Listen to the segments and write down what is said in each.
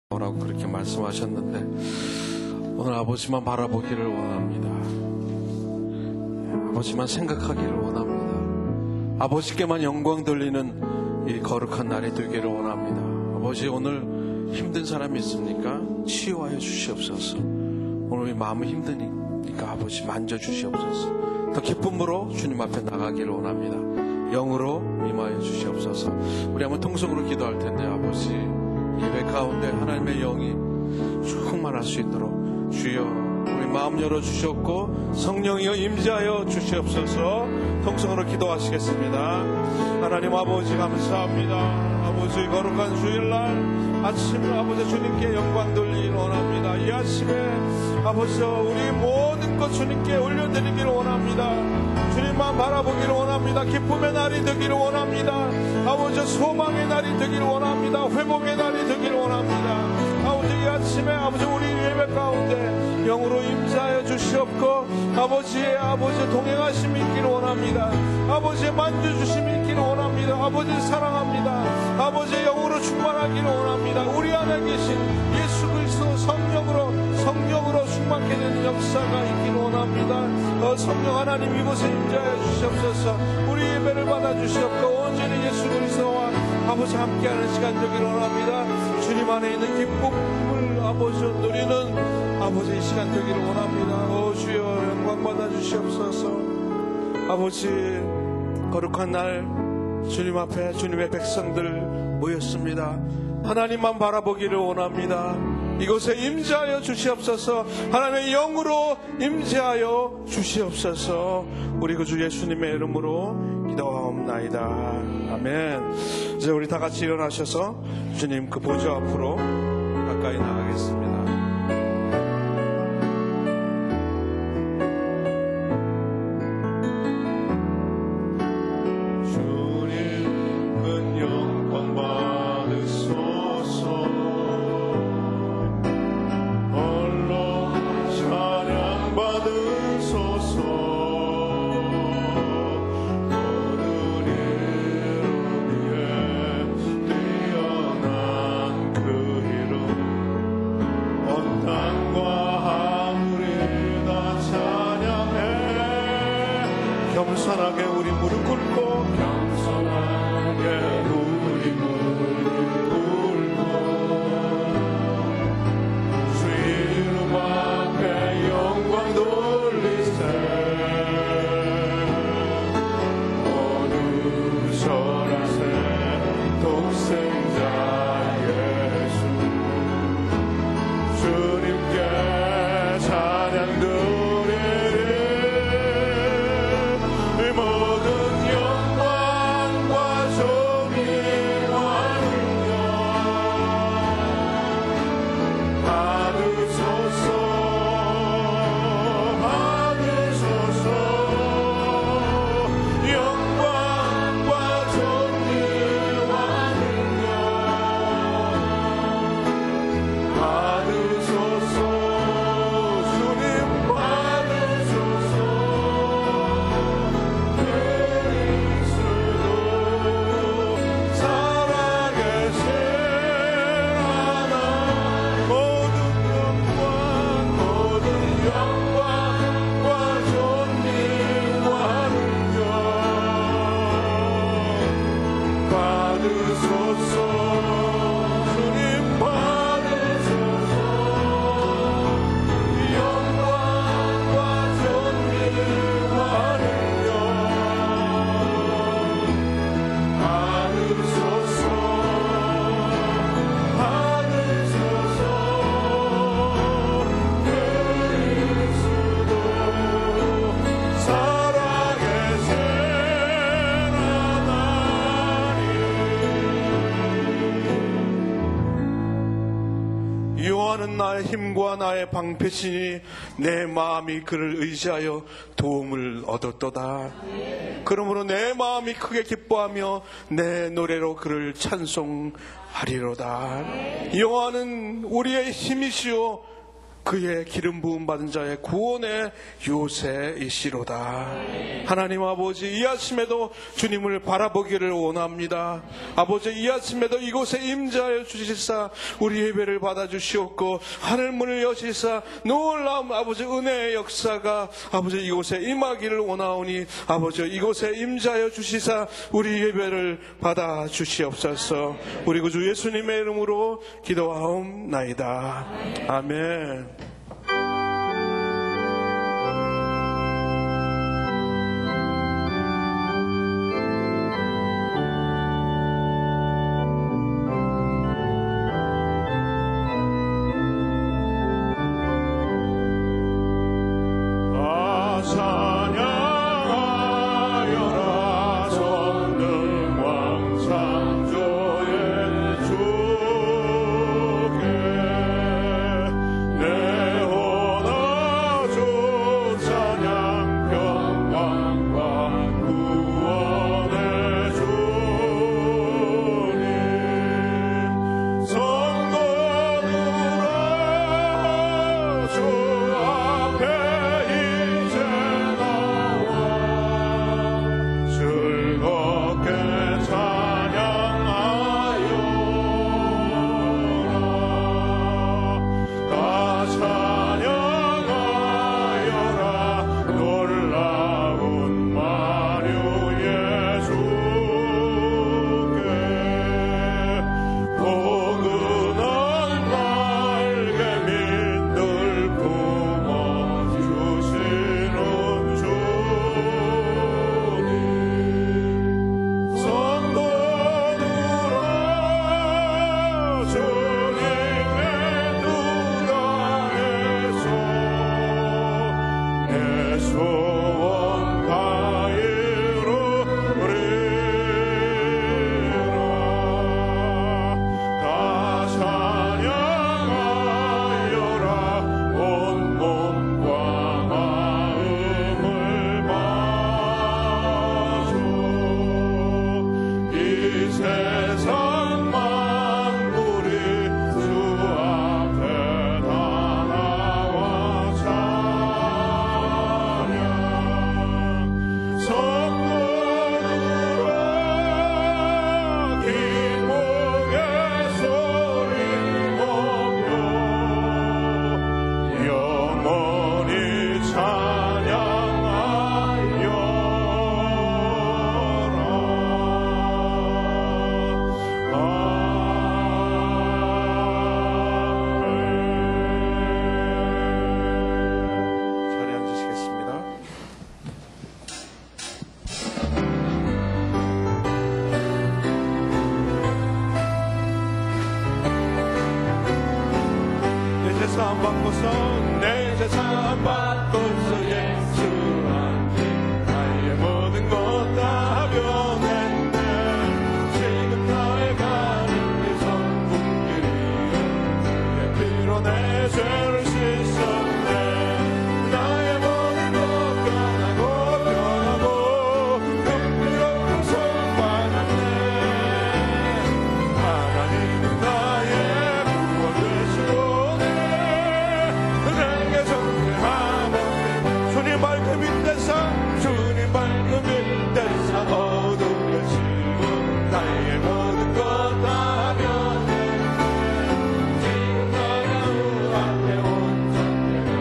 라고 그렇게 말씀하셨는데 오늘 아버지만 바라보기를 원합니다. 아버지만 생각하기를 원합니다. 아버지께만 영광 돌리는 이 거룩한 날이 되기를 원합니다. 아버지, 오늘 힘든 사람이 있습니까? 치유하여 주시옵소서. 오늘 마음이 힘드니까 아버지 만져주시옵소서. 더 기쁨으로 주님 앞에 나가기를 원합니다. 영으로 임하여 주시옵소서. 우리 한번 통성으로 기도할 텐데, 아버지, 예배 가운데 하나님의 영이 충만할 수 있도록 주여 우리 마음 열어주셨고 성령이여 임재하여 주시옵소서. 통성으로 기도하시겠습니다. 하나님 아버지, 감사합니다. 아버지, 거룩한 주일날 아침을 아버지 주님께 영광 돌리기를 원합니다. 이 아침에 아버지 우리 모든 것 주님께 올려드리기를 원합니다. 주님만 바라보기를 원합니다. 기쁨의 날이 되기를 원합니다. 아버지, 소망의 날이 되기를 원합니다. 회복의 날이 되기를 원합니다. 아버지, 이 아침에 아버지 우리 예배 가운데 영으로 임재하여 주시옵고 아버지의 동행하심이 있기를 원합니다. 아버지의 만져주심이 있기를 원합니다. 아버지 사랑합니다. 아버지의 영으로 충만하기를 원합니다. 우리 안에 계신 예수 그리스도 성령으로 충만케 되는 역사가 있기를 원합니다. 성령 하나님 이곳에 임재하여 주시옵소서. 우리 예배를 받아주시옵고 온전히 예수 그리스도와 아버지 함께하는 시간 되기를 원합니다. 주님 안에 있는 기쁨을 아버지 누리는 아버지의 시간 되기를 원합니다. 오 주여, 영광 받아주시옵소서. 아버지, 거룩한 날 주님 앞에 주님의 백성들 모였습니다. 하나님만 바라보기를 원합니다. 이곳에 임재하여 주시옵소서. 하나님의 영으로 임재하여 주시옵소서. 우리 그 주 예수님의 이름으로 기도하옵나이다. 아멘. 이제 우리 다 같이 일어나셔서 주님 그 보좌 앞으로 가까이 나가겠습니다. 겸손하게 우리 무릎 꿇고 주 이름 앞에 영광 돌리세. 모두 절하세. 독생자 예수 주님께 찬양 나의 힘과 나의 방패시니 내 마음이 그를 의지하여 도움을 얻었도다. 그러므로 내 마음이 크게 기뻐하며 내 노래로 그를 찬송하리로다. 여호와는 우리의 힘이시오 그의 기름 부음 받은 자의 구원의 요새이시로다. 하나님 아버지, 이 아침에도 주님을 바라보기를 원합니다. 아버지, 이 아침에도 이곳에 임재하여 주시사 우리 예배를 받아주시옵고 하늘문을 여시사 놀라운 아버지 은혜의 역사가 아버지 이곳에 임하기를 원하오니 아버지 이곳에 임재하여 주시사 우리 예배를 받아주시옵소서. 우리 구주 예수님의 이름으로 기도하옵나이다. 아멘. 내 재산 바꿔서 예수한테 나의 모든 것 다 변했네. 지금 나의 가는 길 성품들이여 그의 피로 내 죄를 씻었네. 나의 모든 것 변하고 변하고 그 피로 풍성받았네. 하나님은 나의 구원 되시고 주님 밝은 빛대사 주님 밝은 빛대사 어둠을 지고 나의 모든 것 다 변했네. 지금 너의 우 앞에 온전히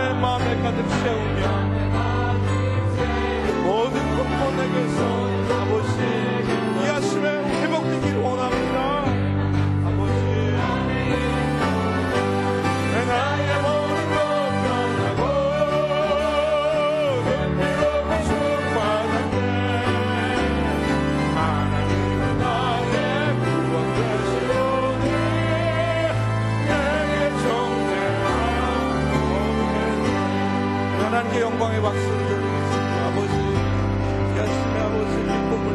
내 마음에 가득 채우며 모든 공포에게서 아버지 이 아침에 회복되기를 원합니다. 아버지 내 나의 모든 것 변하고 눈비로 충만한데 하나님은 나의 구원 되시오니 내게 정죄하옵네. 하나님께 영광의 박수를 드리겠습니다. 아버지 이 아침에 아버지 기쁨을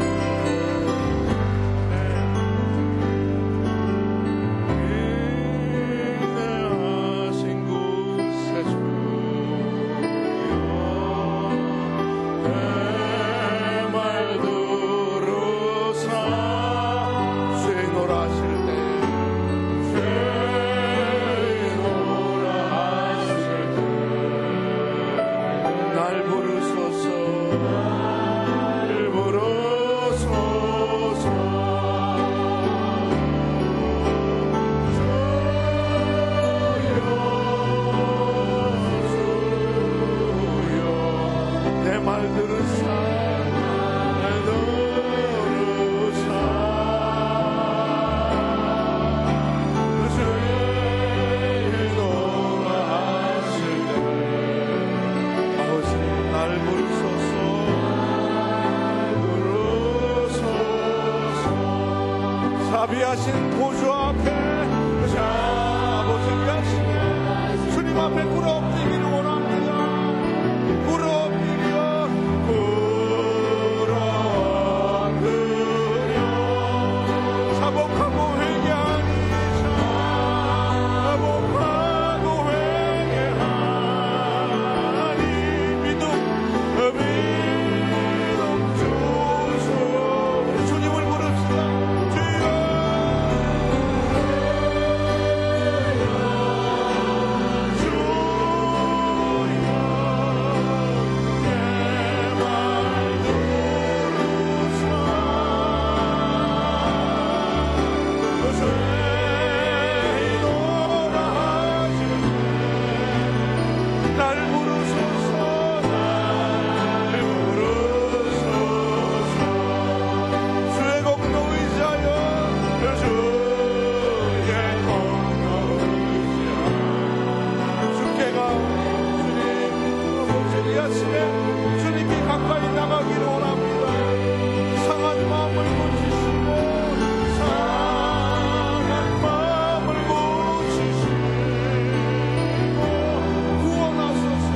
자비하신 보좌 앞에 아버지 위하시네 주님 앞에 꿇어엎드기를 원합니다. 꿇어엎드려 자복하고 회개하니 자복하고 회개하니 믿음 주소. 주님을 부릅시다. 주님께 가까이 나가기를 원합니다. 상한 마음을 고치시고 상한 마음을 고치시고 구원하소서.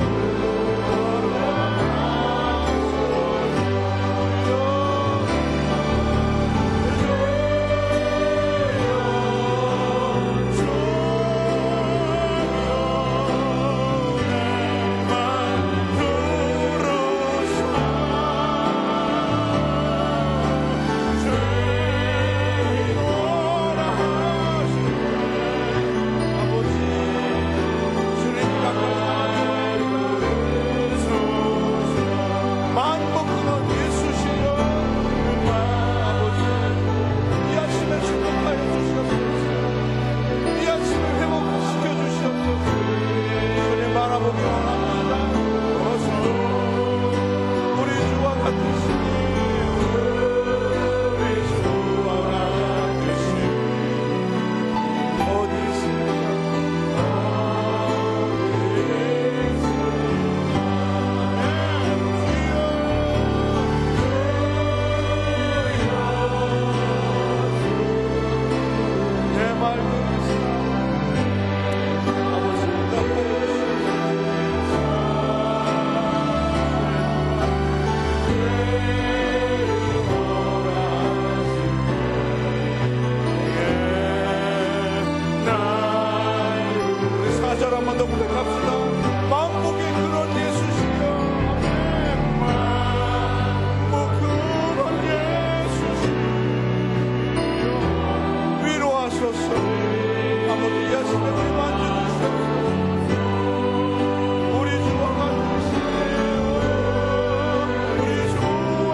우리 주와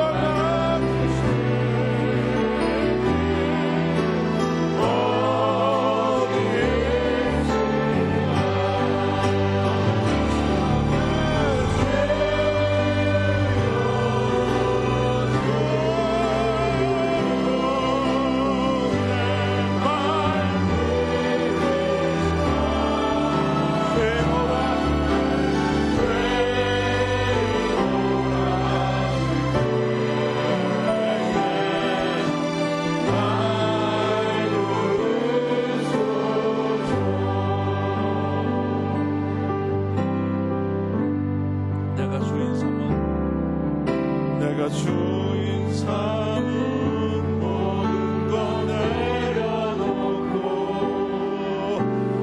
내가 주인 삼은 내가 주인 삼은 모든 것 내려놓고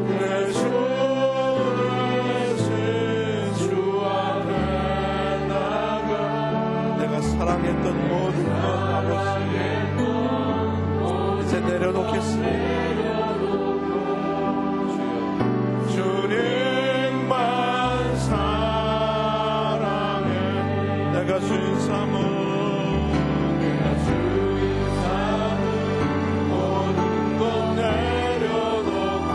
내 주 대신 주 앞에 나가. 내가 사랑했던 모든 것 아버지 이제 내려놓겠습니다. 주님만 사랑해. 내가 주인 삼은 모든 것 내려놓고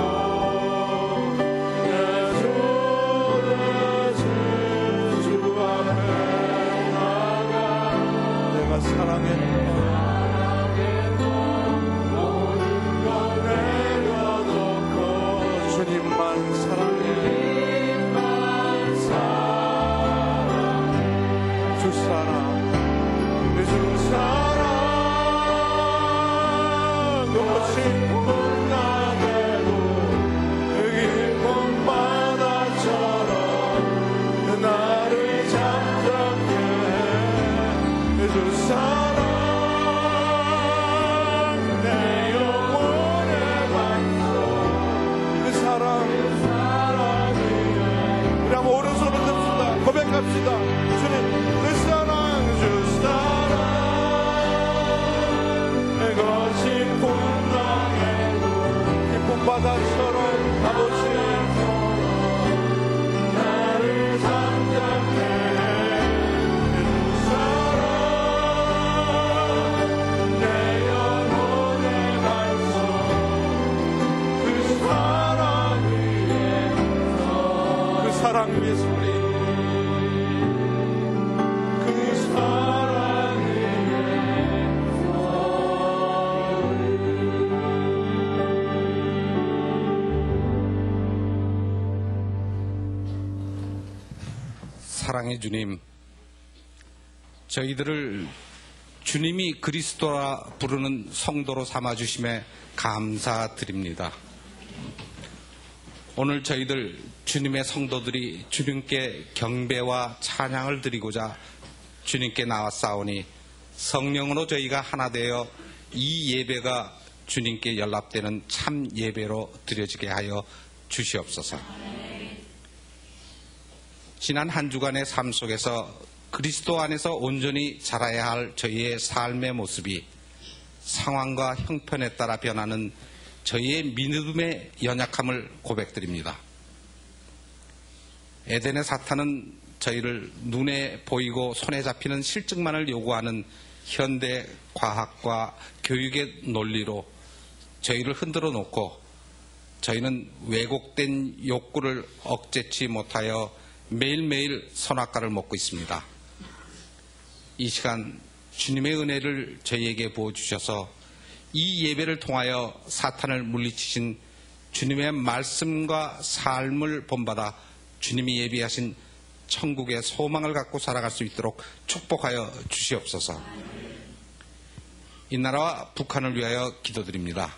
내 주 대신 주 앞에 나가. 내가 사랑했던 모든 것 내려놓고 주님만 사랑해. 주 사랑, 주 사랑, 높으신 풍랑에도 그 깊은 바다처럼 나를 잠잠케 해. 주 사랑, 내 영혼의 반석, 그 사랑, 우리 한번 오른손을 듭시다. 고백합시다. 주님, 그 사랑, 주 사랑, 거친 풍랑에도 깊은 바다처럼 아버지 나를 잠잠케 해. 주 사랑, 내 영혼의 반석, 그 사랑 위에 소리, 그 사랑 위에 사랑의 주님, 저희들을 주님이 그리스도라 부르는 성도로 삼아주심에 감사드립니다. 오늘 저희들 주님의 성도들이 주님께 경배와 찬양을 드리고자 주님께 나왔사오니 성령으로 저희가 하나 되어 이 예배가 주님께 연락되는 참 예배로 드려지게 하여 주시옵소서. 지난 한 주간의 삶 속에서 그리스도 안에서 온전히 자라야 할 저희의 삶의 모습이 상황과 형편에 따라 변하는 저희의 믿음의 연약함을 고백드립니다. 에덴의 사탄은 저희를 눈에 보이고 손에 잡히는 실증만을 요구하는 현대 과학과 교육의 논리로 저희를 흔들어 놓고 저희는 왜곡된 욕구를 억제치 못하여 매일매일 선악과를 먹고 있습니다. 이 시간 주님의 은혜를 저희에게 부어주셔서 이 예배를 통하여 사탄을 물리치신 주님의 말씀과 삶을 본받아 주님이 예비하신 천국의 소망을 갖고 살아갈 수 있도록 축복하여 주시옵소서. 이 나라와 북한을 위하여 기도드립니다.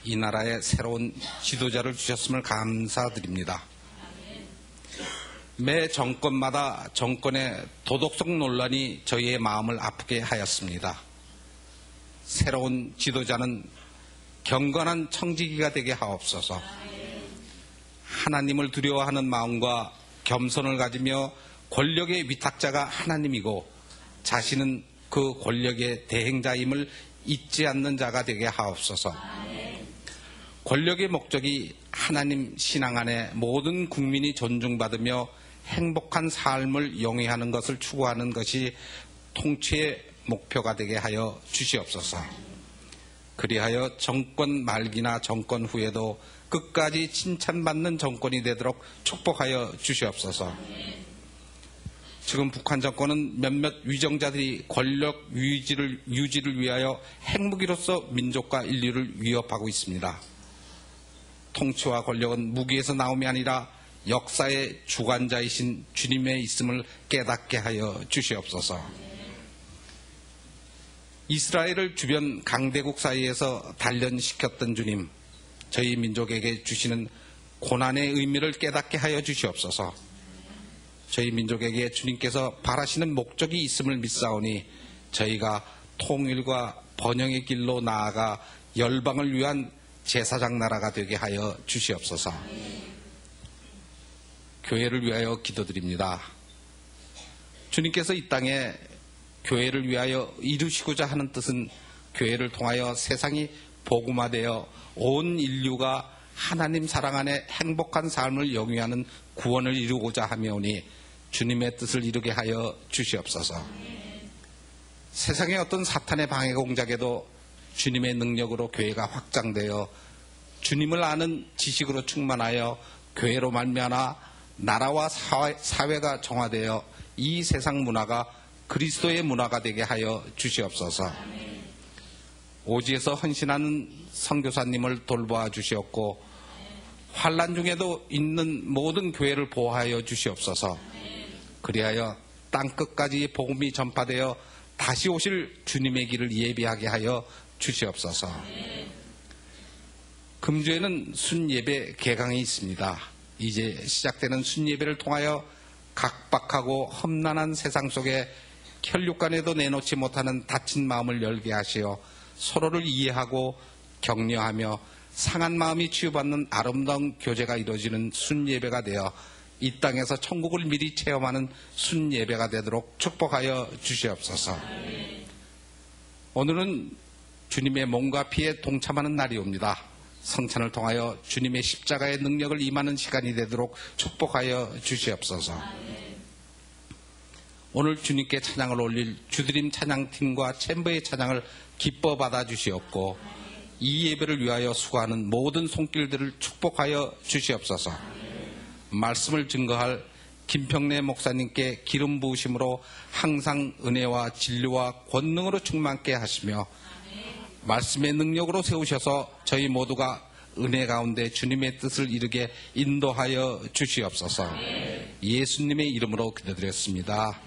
이 나라에 새로운 지도자를 주셨음을 감사드립니다. 매 정권마다 정권의 도덕성 논란이 저희의 마음을 아프게 하였습니다. 새로운 지도자는 경건한 청지기가 되게 하옵소서. 하나님을 두려워하는 마음과 겸손을 가지며 권력의 위탁자가 하나님이고 자신은 그 권력의 대행자임을 잊지 않는 자가 되게 하옵소서. 권력의 목적이 하나님 신앙 안에 모든 국민이 존중받으며 행복한 삶을 영위하는 것을 추구하는 것이 통치의 목표가 되게 하여 주시옵소서. 그리하여 정권 말기나 정권 후에도 끝까지 칭찬받는 정권이 되도록 축복하여 주시옵소서. 지금 북한 정권은 몇몇 위정자들이 권력 유지를 위하여 핵무기로서 민족과 인류를 위협하고 있습니다. 통치와 권력은 무기에서 나옴이 아니라 역사의 주관자이신 주님의 있음을 깨닫게 하여 주시옵소서. 이스라엘을 주변 강대국 사이에서 단련시켰던 주님, 저희 민족에게 주시는 고난의 의미를 깨닫게 하여 주시옵소서. 저희 민족에게 주님께서 바라시는 목적이 있음을 믿사오니 저희가 통일과 번영의 길로 나아가 열방을 위한 제사장 나라가 되게 하여 주시옵소서. 교회를 위하여 기도드립니다. 주님께서 이 땅에 교회를 위하여 이루시고자 하는 뜻은 교회를 통하여 세상이 복음화되어 온 인류가 하나님 사랑 안에 행복한 삶을 영위하는 구원을 이루고자 하며오니 주님의 뜻을 이루게 하여 주시옵소서. 세상의 어떤 사탄의 방해 공작에도 주님의 능력으로 교회가 확장되어 주님을 아는 지식으로 충만하여 교회로 말미암아 나라와 사회가 정화되어 이 세상 문화가 그리스도의 문화가 되게 하여 주시옵소서. 오지에서 헌신하는 선교사님을 돌보아 주시옵고 환난 중에도 있는 모든 교회를 보호하여 주시옵소서. 그리하여 땅끝까지 복음이 전파되어 다시 오실 주님의 길을 예비하게 하여 주시옵소서. 금주에는 순예배 개강이 있습니다. 이제 시작되는 순예배를 통하여 각박하고 험난한 세상 속에 혈육간에도 내놓지 못하는 다친 마음을 열게 하시어 서로를 이해하고 격려하며 상한 마음이 치유받는 아름다운 교제가 이루어지는 순예배가 되어 이 땅에서 천국을 미리 체험하는 순예배가 되도록 축복하여 주시옵소서. 오늘은 주님의 몸과 피에 동참하는 날이옵니다. 성찬을 통하여 주님의 십자가의 능력을 임하는 시간이 되도록 축복하여 주시옵소서. 오늘 주님께 찬양을 올릴 주드림 찬양팀과 챔버의 찬양을 기뻐 받아 주시옵고 이 예배를 위하여 수고하는 모든 손길들을 축복하여 주시옵소서. 말씀을 증거할 김평래 목사님께 기름 부으심으로 항상 은혜와 진리와 권능으로 충만케 하시며 말씀의 능력으로 세우셔서 저희 모두가 은혜 가운데 주님의 뜻을 이루게 인도하여 주시옵소서. 예수님의 이름으로 기도드렸습니다.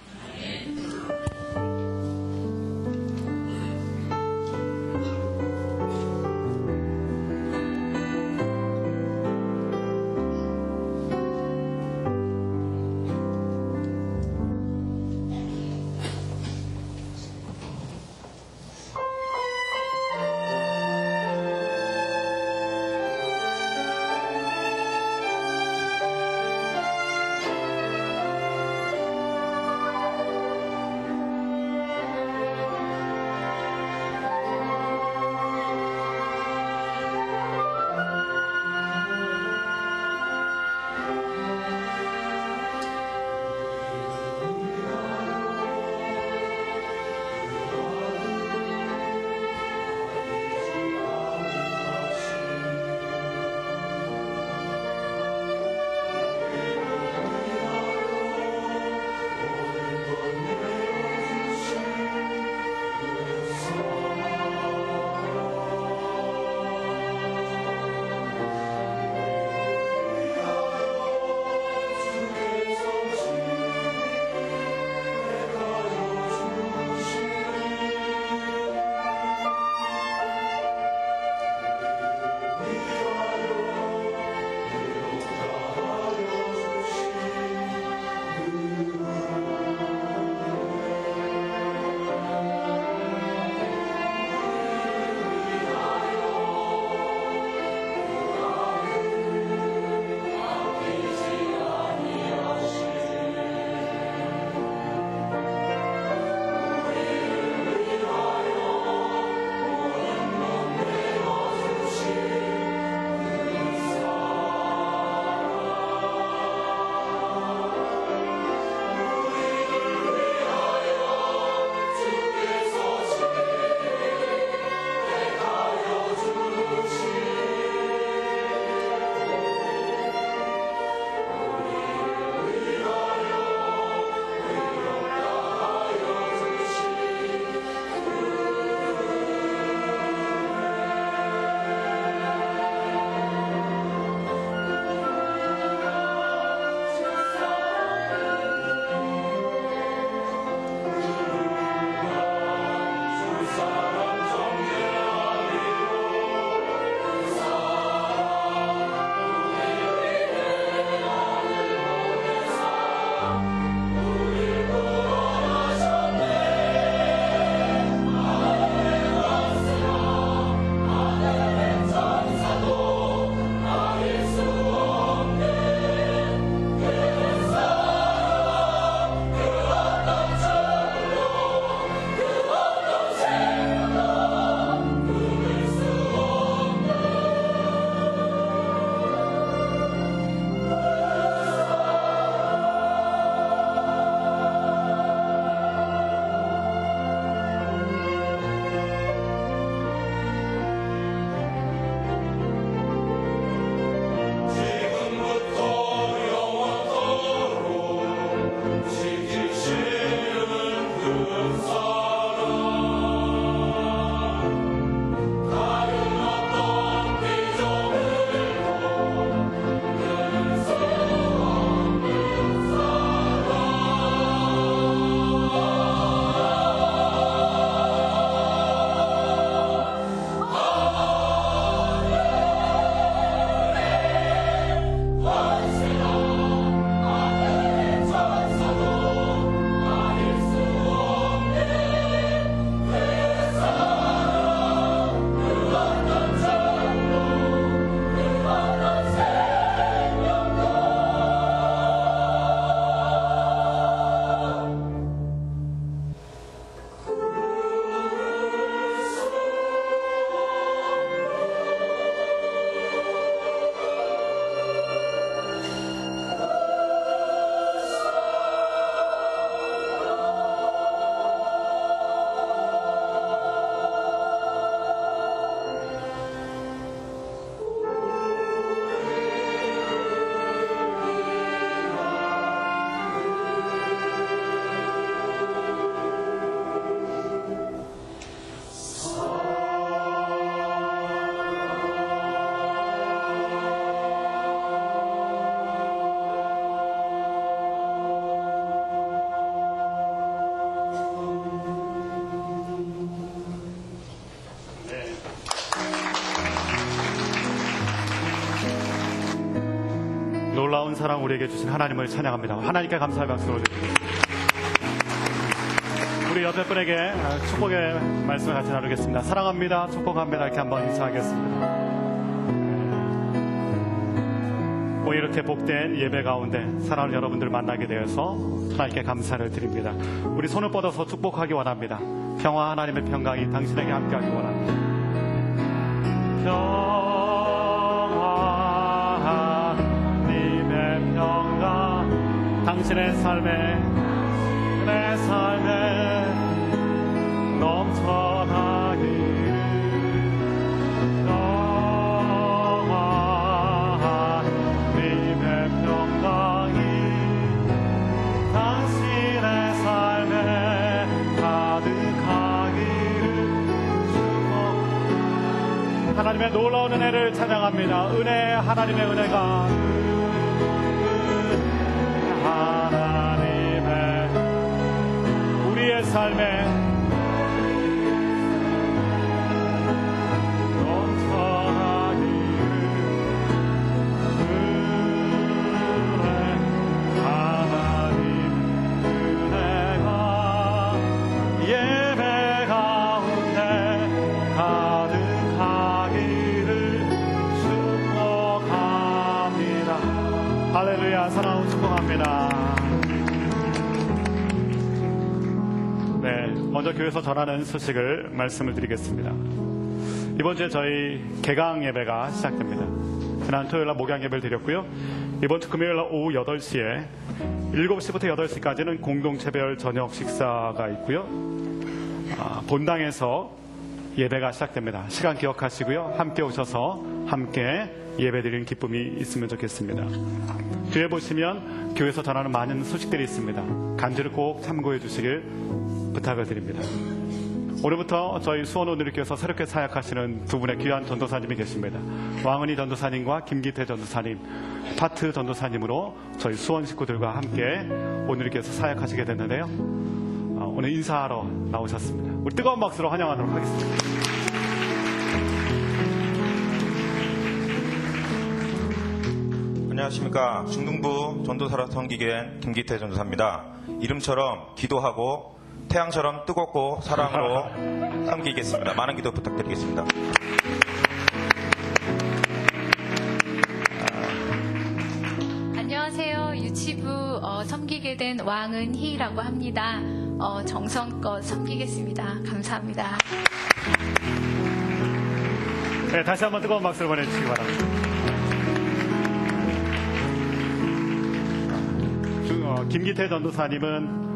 놀라운 사랑 우리에게 주신 하나님을 찬양합니다. 하나님께 감사의 박수로 드립니다. 우리 옆에 분에게 축복의 말씀을 같이 나누겠습니다. 사랑합니다, 축복합니다 이렇게 한번 인사하겠습니다. 오늘 이렇게 복된 예배 가운데 사랑하는 여러분들을 만나게 되어서 하나님께 감사를 드립니다. 우리 손을 뻗어서 축복하기 원합니다. 평화, 하나님의 평강이 당신에게 함께하기 원합니다. 평화, 하나님의 평강, 당신의 삶에, 내 삶에 넘쳐나기를. 하나님의 놀라운 은혜를 찬양합니다. 은혜, 하나님의 은혜가 하나님의 우리의 삶에 넘쳐나기를. 은혜, 하나님 은혜가 예배 가운데 할렐루야, 사랑하고 축복합니다. 네, 먼저 교회에서 전하는 소식을 말씀을 드리겠습니다. 이번 주에 저희 개강 예배가 시작됩니다. 지난 토요일 날 목양 예배를 드렸고요. 이번 주 금요일 날 오후 8시에 7시부터 8시까지는 공동체별 저녁 식사가 있고요. 본당에서 예배가 시작됩니다. 시간 기억하시고요. 함께 오셔서 함께 예배드리는 기쁨이 있으면 좋겠습니다. 뒤에 보시면 교회에서 전하는 많은 소식들이 있습니다. 간절히 꼭 참고해 주시길 부탁을 드립니다. 오늘부터 저희 수원오늘교회에서 새롭게 사역하시는 두 분의 귀한 전도사님이 계십니다. 왕은희 전도사님과 김기태 전도사님, 파트 전도사님으로 저희 수원 식구들과 함께 오늘교회에서 사역하시게 됐는데요. 오늘 인사하러 나오셨습니다. 우리 뜨거운 박수로 환영하도록 하겠습니다. 안녕하십니까. 중등부 전도사로 섬기게 된 김기태 전도사입니다. 이름처럼 기도하고 태양처럼 뜨겁고 사랑으로 섬기겠습니다. 많은 기도 부탁드리겠습니다. 안녕하세요. 유치부 섬기게 된 왕은희라고 합니다. 정성껏 섬기겠습니다. 감사합니다. 네, 다시 한번 뜨거운 박수를 보내주시기 바랍니다. 김기태 전도사님은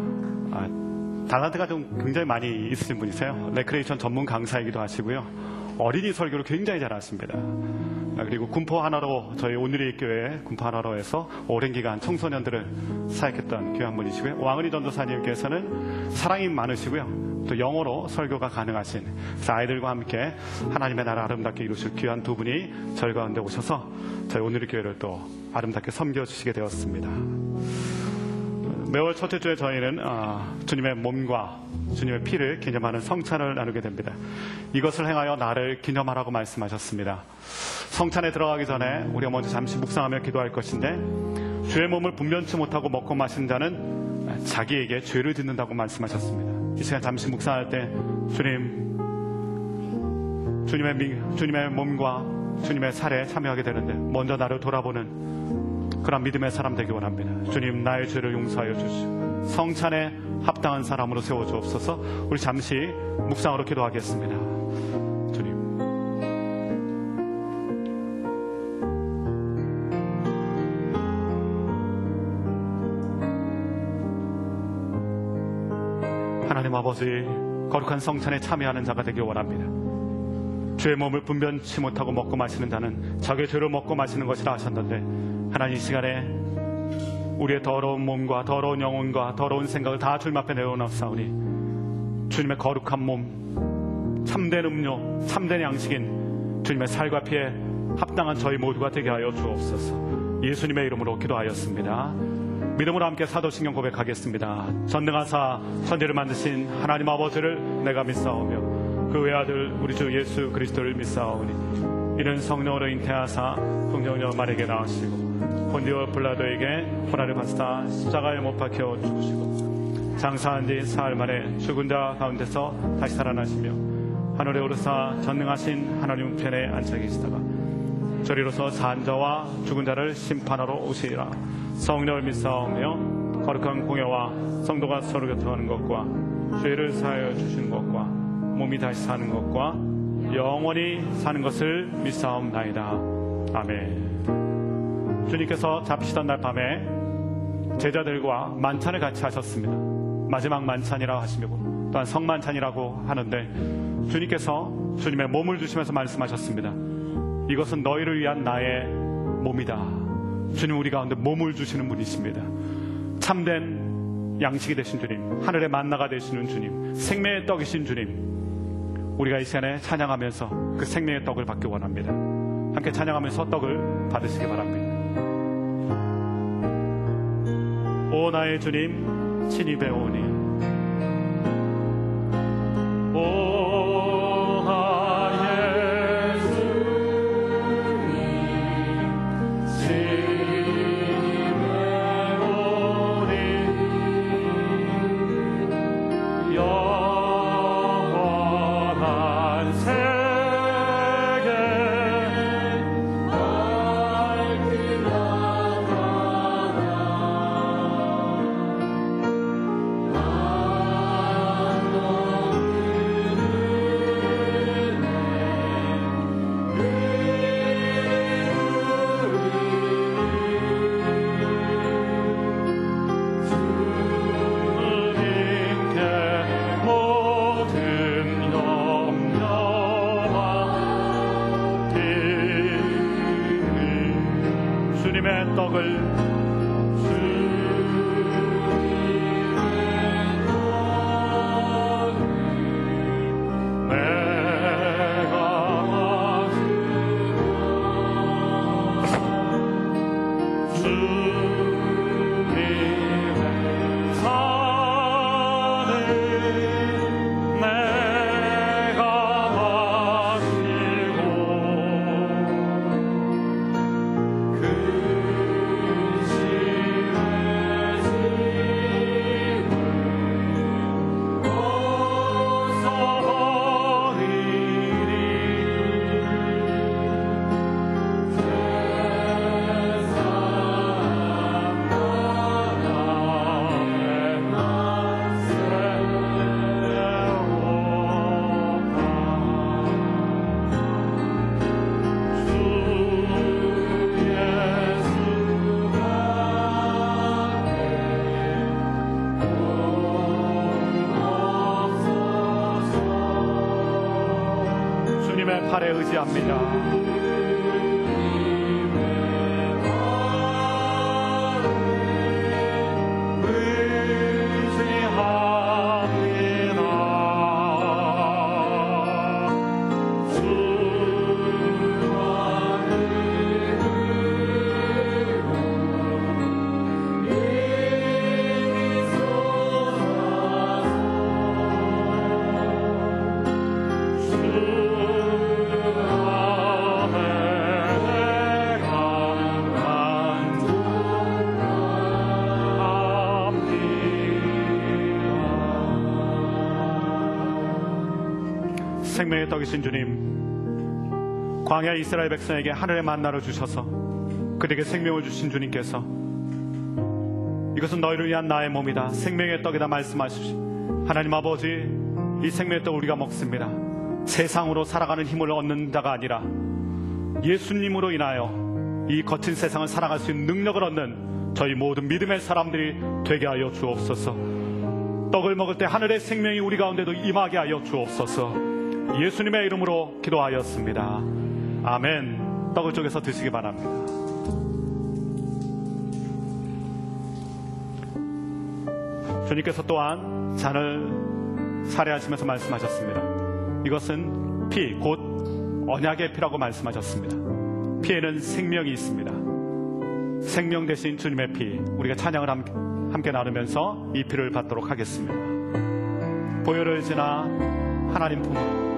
달란트가 좀 굉장히 많이 있으신 분이세요. 레크레이션 전문 강사이기도 하시고요. 어린이 설교를 굉장히 잘하십니다. 그리고 군포 하나로, 저희 오늘의 교회 군포 하나로에서 오랜 기간 청소년들을 사역했던 귀한 분이시고요. 왕은희 전도사님께서는 사랑이 많으시고요. 또 영어로 설교가 가능하신, 그래서 아이들과 함께 하나님의 나라 아름답게 이루실 귀한 두 분이 저희 가운데 오셔서 저희 오늘의 교회를 또 아름답게 섬겨주시게 되었습니다. 매월 첫째 주에 저희는 주님의 몸과 주님의 피를 기념하는 성찬을 나누게 됩니다. 이것을 행하여 나를 기념하라고 말씀하셨습니다. 성찬에 들어가기 전에 우리가 먼저 잠시 묵상하며 기도할 것인데, 주의 몸을 분변치 못하고 먹고 마신 자는 자기에게 죄를 짓는다고 말씀하셨습니다. 이 시간 잠시 묵상할 때 주님의 몸과 주님의 살에 참여하게 되는데, 먼저 나를 돌아보는 그런 믿음의 사람 되기 원합니다. 주님, 나의 죄를 용서하여 주시고 성찬에 합당한 사람으로 세워주옵소서. 우리 잠시 묵상으로 기도하겠습니다. 주님, 하나님 아버지, 거룩한 성찬에 참여하는 자가 되기 원합니다. 주의 몸을 분변치 못하고 먹고 마시는 자는 자기의 죄를 먹고 마시는 것이라 하셨는데, 하나님, 이 시간에 우리의 더러운 몸과 더러운 영혼과 더러운 생각을 다 주님 앞에 내어놓사오니 주님의 거룩한 몸, 참된 음료, 참된 양식인 주님의 살과 피에 합당한 저희 모두가 되게 하여 주옵소서. 예수님의 이름으로 기도하였습니다. 믿음으로 함께 사도신경 고백하겠습니다. 전능하사 천지를 만드신 하나님 아버지를 내가 믿사오며 그 외아들 우리 주 예수 그리스도를 믿사오니 이는 성령으로 잉태하사 성령녀 말에게 나으시고 본디오 빌라도에게 고난을 받으사 십자가에 못 박혀 죽으시고 장사한 지 사흘 만에 죽은 자 가운데서 다시 살아나시며 하늘에 오르사 전능하신 하나님 우편에 앉아 계시다가 저리로서 산 자와 죽은 자를 심판하러 오시리라. 성령을 믿사오며 거룩한 공예와 성도가 서로 교통하는 것과 죄를 사하여 주시는 것과 몸이 다시 사는 것과 영원히 사는 것을 믿사옵나이다. 아멘. 주님께서 잡히시던 날 밤에 제자들과 만찬을 같이 하셨습니다. 마지막 만찬이라고 하시고 또한 성만찬이라고 하는데 주님께서 주님의 몸을 주시면서 말씀하셨습니다. 이것은 너희를 위한 나의 몸이다. 주님 우리 가운데 몸을 주시는 분이십니다. 참된 양식이 되신 주님, 하늘의 만나가 되시는 주님, 생명의 떡이신 주님, 우리가 이 시간에 찬양하면서 그 생명의 떡을 받기 원합니다. 함께 찬양하면서 떡을 받으시기 바랍니다. 오 나의 주님 친히 배우니 오 나의 주님 친히 배우니 영원한 세계 밝히 주님의 떡을 주님의 팔에 의지합니다. 생명의 떡이신 주님, 광야 이스라엘 백성에게 하늘의 만나를 주셔서 그들에게 생명을 주신 주님께서 이것은 너희를 위한 나의 몸이다, 생명의 떡이다 말씀하시오. 하나님 아버지, 이 생명의 떡을 우리가 먹습니다. 세상으로 살아가는 힘을 얻는 자가 아니라 예수님으로 인하여 이 거친 세상을 살아갈 수 있는 능력을 얻는 저희 모든 믿음의 사람들이 되게 하여 주옵소서. 떡을 먹을 때 하늘의 생명이 우리 가운데도 임하게 하여 주옵소서. 예수님의 이름으로 기도하였습니다. 아멘. 떡을 쪼개서 드시기 바랍니다. 주님께서 또한 잔을 살해하시면서 말씀하셨습니다. 이것은 피, 곧 언약의 피라고 말씀하셨습니다. 피에는 생명이 있습니다. 생명 대신 주님의 피, 우리가 찬양을 함께 나누면서 이 피를 받도록 하겠습니다. 보혈을 지나 하나님 품으로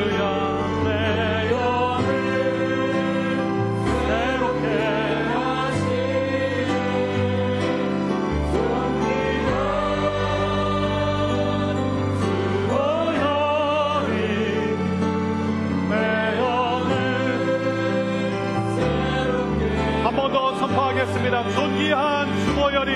할렐루야. 내 영을 새롭게 한 번 더 선포하겠습니다. 존귀한 수고열이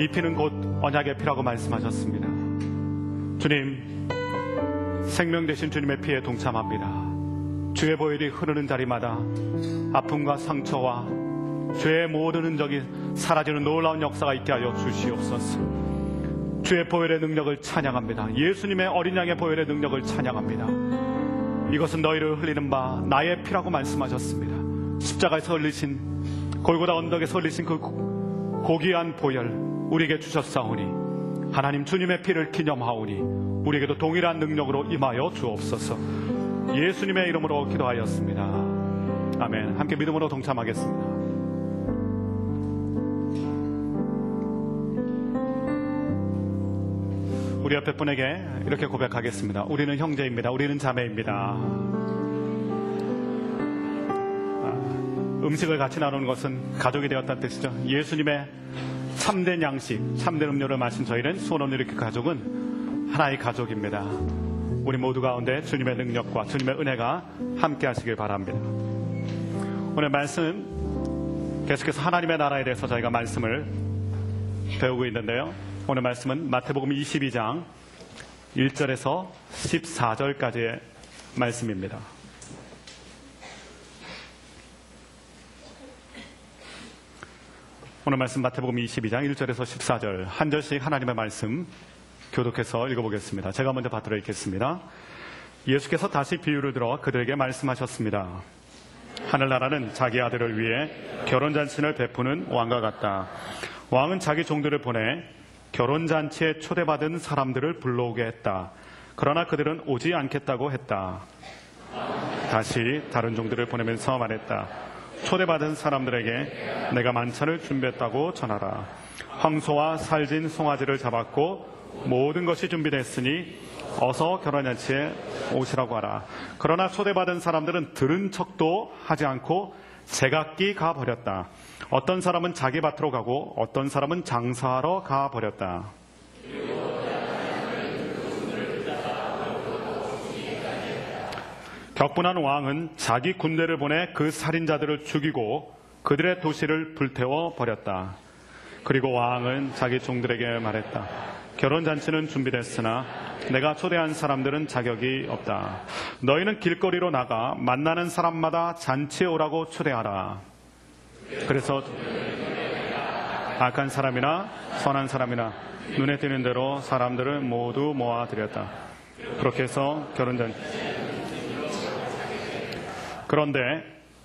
이 피는 곧 언약의 피라고 말씀하셨습니다. 주님, 생명 되신 주님의 피에 동참합니다. 주의 보혈이 흐르는 자리마다 아픔과 상처와 죄의 모든 흔적이 사라지는 놀라운 역사가 있게 하여 주시옵소서. 주의 보혈의 능력을 찬양합니다. 예수님의 어린 양의 보혈의 능력을 찬양합니다. 이것은 너희를 흘리는 바 나의 피라고 말씀하셨습니다. 십자가에서 흘리신, 골고다 언덕에서 흘리신 그 고귀한 보혈 우리에게 주셨사오니 하나님 주님의 피를 기념하오니 우리에게도 동일한 능력으로 임하여 주옵소서. 예수님의 이름으로 기도하였습니다. 아멘. 함께 믿음으로 동참하겠습니다. 우리 옆에 분에게 이렇게 고백하겠습니다. 우리는 형제입니다. 우리는 자매입니다. 음식을 같이 나누는 것은 가족이 되었다는 뜻이죠. 예수님의 참된 양식, 참된 음료를 마신 저희는 수원원유리교 가족은 하나의 가족입니다. 우리 모두 가운데 주님의 능력과 주님의 은혜가 함께 하시길 바랍니다. 오늘 말씀 계속해서 하나님의 나라에 대해서 저희가 말씀을 배우고 있는데요. 오늘 말씀은 마태복음 22장 1절에서 14절까지의 말씀입니다. 오늘 말씀 마태복음 22장 1절에서 14절 한 절씩 하나님의 말씀 교독해서 읽어보겠습니다. 제가 먼저 받들어 읽겠습니다. 예수께서 다시 비유를 들어 그들에게 말씀하셨습니다. 하늘나라는 자기 아들을 위해 결혼잔치를 베푸는 왕과 같다. 왕은 자기 종들을 보내 결혼잔치에 초대받은 사람들을 불러오게 했다. 그러나 그들은 오지 않겠다고 했다. 다시 다른 종들을 보내면서 말했다. 초대받은 사람들에게 내가 만찬을 준비했다고 전하라. 황소와 살진 송아지를 잡았고 모든 것이 준비됐으니 어서 결혼잔치에 오시라고 하라. 그러나 초대받은 사람들은 들은 척도 하지 않고 제각기 가버렸다. 어떤 사람은 자기 밭으로 가고 어떤 사람은 장사하러 가버렸다. 격분한 왕은 자기 군대를 보내 그 살인자들을 죽이고 그들의 도시를 불태워 버렸다. 그리고 왕은 자기 종들에게 말했다. 결혼잔치는 준비됐으나 내가 초대한 사람들은 자격이 없다. 너희는 길거리로 나가 만나는 사람마다 잔치에 오라고 초대하라. 그래서 악한 사람이나 선한 사람이나 눈에 띄는 대로 사람들을 모두 모아들였다. 그렇게 해서 결혼잔치. 그런데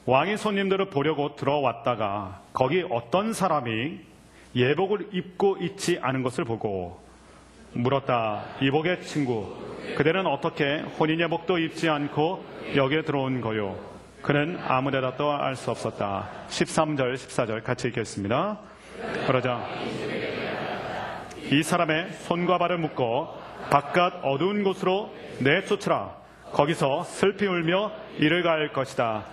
왕이 손님들을 보려고 들어왔다가 거기 어떤 사람이 예복을 입고 있지 않은 것을 보고 물었다. 이복의 친구, 그대는 어떻게 혼인 예복도 입지 않고 여기에 들어온 거요? 그는 아무 데다도 알 수 없었다. 13절, 14절 같이 읽겠습니다. 그러자 이 사람의 손과 발을 묶어 바깥 어두운 곳으로 내쫓으라. 거기서 슬피 울며 이를 갈 것이다.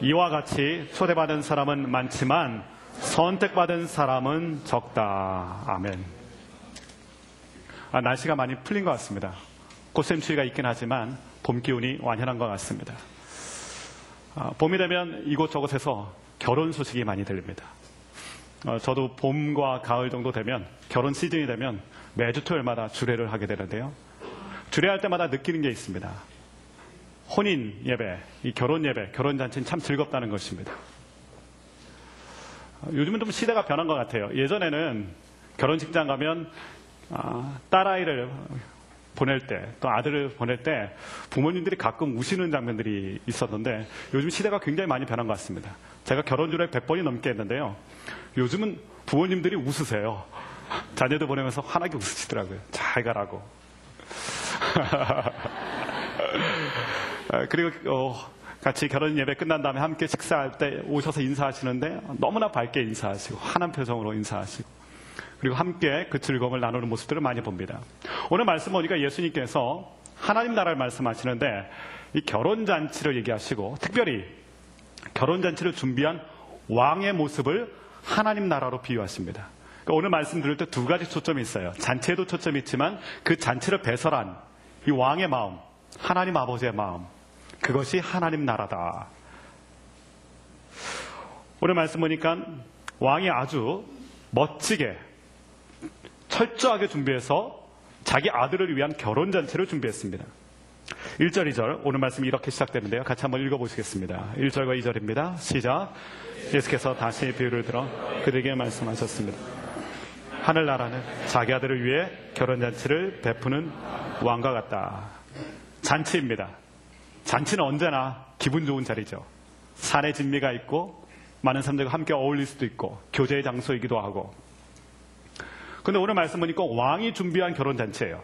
이와 같이 초대받은 사람은 많지만 선택받은 사람은 적다. 아멘. 날씨가 많이 풀린 것 같습니다. 꽃샘추위가 있긴 하지만 봄 기운이 완연한 것 같습니다. 봄이 되면 이곳저곳에서 결혼 소식이 많이 들립니다. 저도 봄과 가을 정도 되면 결혼 시즌이 되면 매주 토요일마다 주례를 하게 되는데요. 주례할 때마다 느끼는 게 있습니다. 혼인 예배, 이 결혼 예배, 결혼잔치는 참 즐겁다는 것입니다. 요즘은 좀 시대가 변한 것 같아요. 예전에는 결혼식장 가면 딸아이를 보낼 때, 또 아들을 보낼 때 부모님들이 가끔 우시는 장면들이 있었는데 요즘 시대가 굉장히 많이 변한 것 같습니다. 제가 결혼 전에 100번이 넘게 했는데요. 요즘은 부모님들이 웃으세요. 자녀들 보내면서 환하게 웃으시더라고요. 잘 가라고. 그리고 같이 결혼 예배 끝난 다음에 함께 식사할 때 오셔서 인사하시는데 너무나 밝게 인사하시고 환한 표정으로 인사하시고 그리고 함께 그 즐거움을 나누는 모습들을 많이 봅니다. 오늘 말씀 보니까 예수님께서 하나님 나라를 말씀하시는데 이 결혼잔치를 얘기하시고 특별히 결혼잔치를 준비한 왕의 모습을 하나님 나라로 비유하십니다. 그러니까 오늘 말씀 들을 때 두 가지 초점이 있어요. 잔치에도 초점이 있지만 그 잔치를 배설한 이 왕의 마음, 하나님 아버지의 마음, 그것이 하나님 나라다. 오늘 말씀 보니까 왕이 아주 멋지게 철저하게 준비해서 자기 아들을 위한 결혼잔치를 준비했습니다. 1절, 2절 오늘 말씀이 이렇게 시작되는데요. 같이 한번 읽어보시겠습니다. 1절과 2절입니다. 시작. 예수께서 다시 비유를 들어 그들에게 말씀하셨습니다. 하늘나라는 자기 아들을 위해 결혼잔치를 베푸는 왕과 같다. 잔치입니다. 잔치는 언제나 기분 좋은 자리죠. 산의 진미가 있고 많은 사람들과 함께 어울릴 수도 있고 교제의 장소이기도 하고. 근데 오늘 말씀 보니까 왕이 준비한 결혼잔치예요.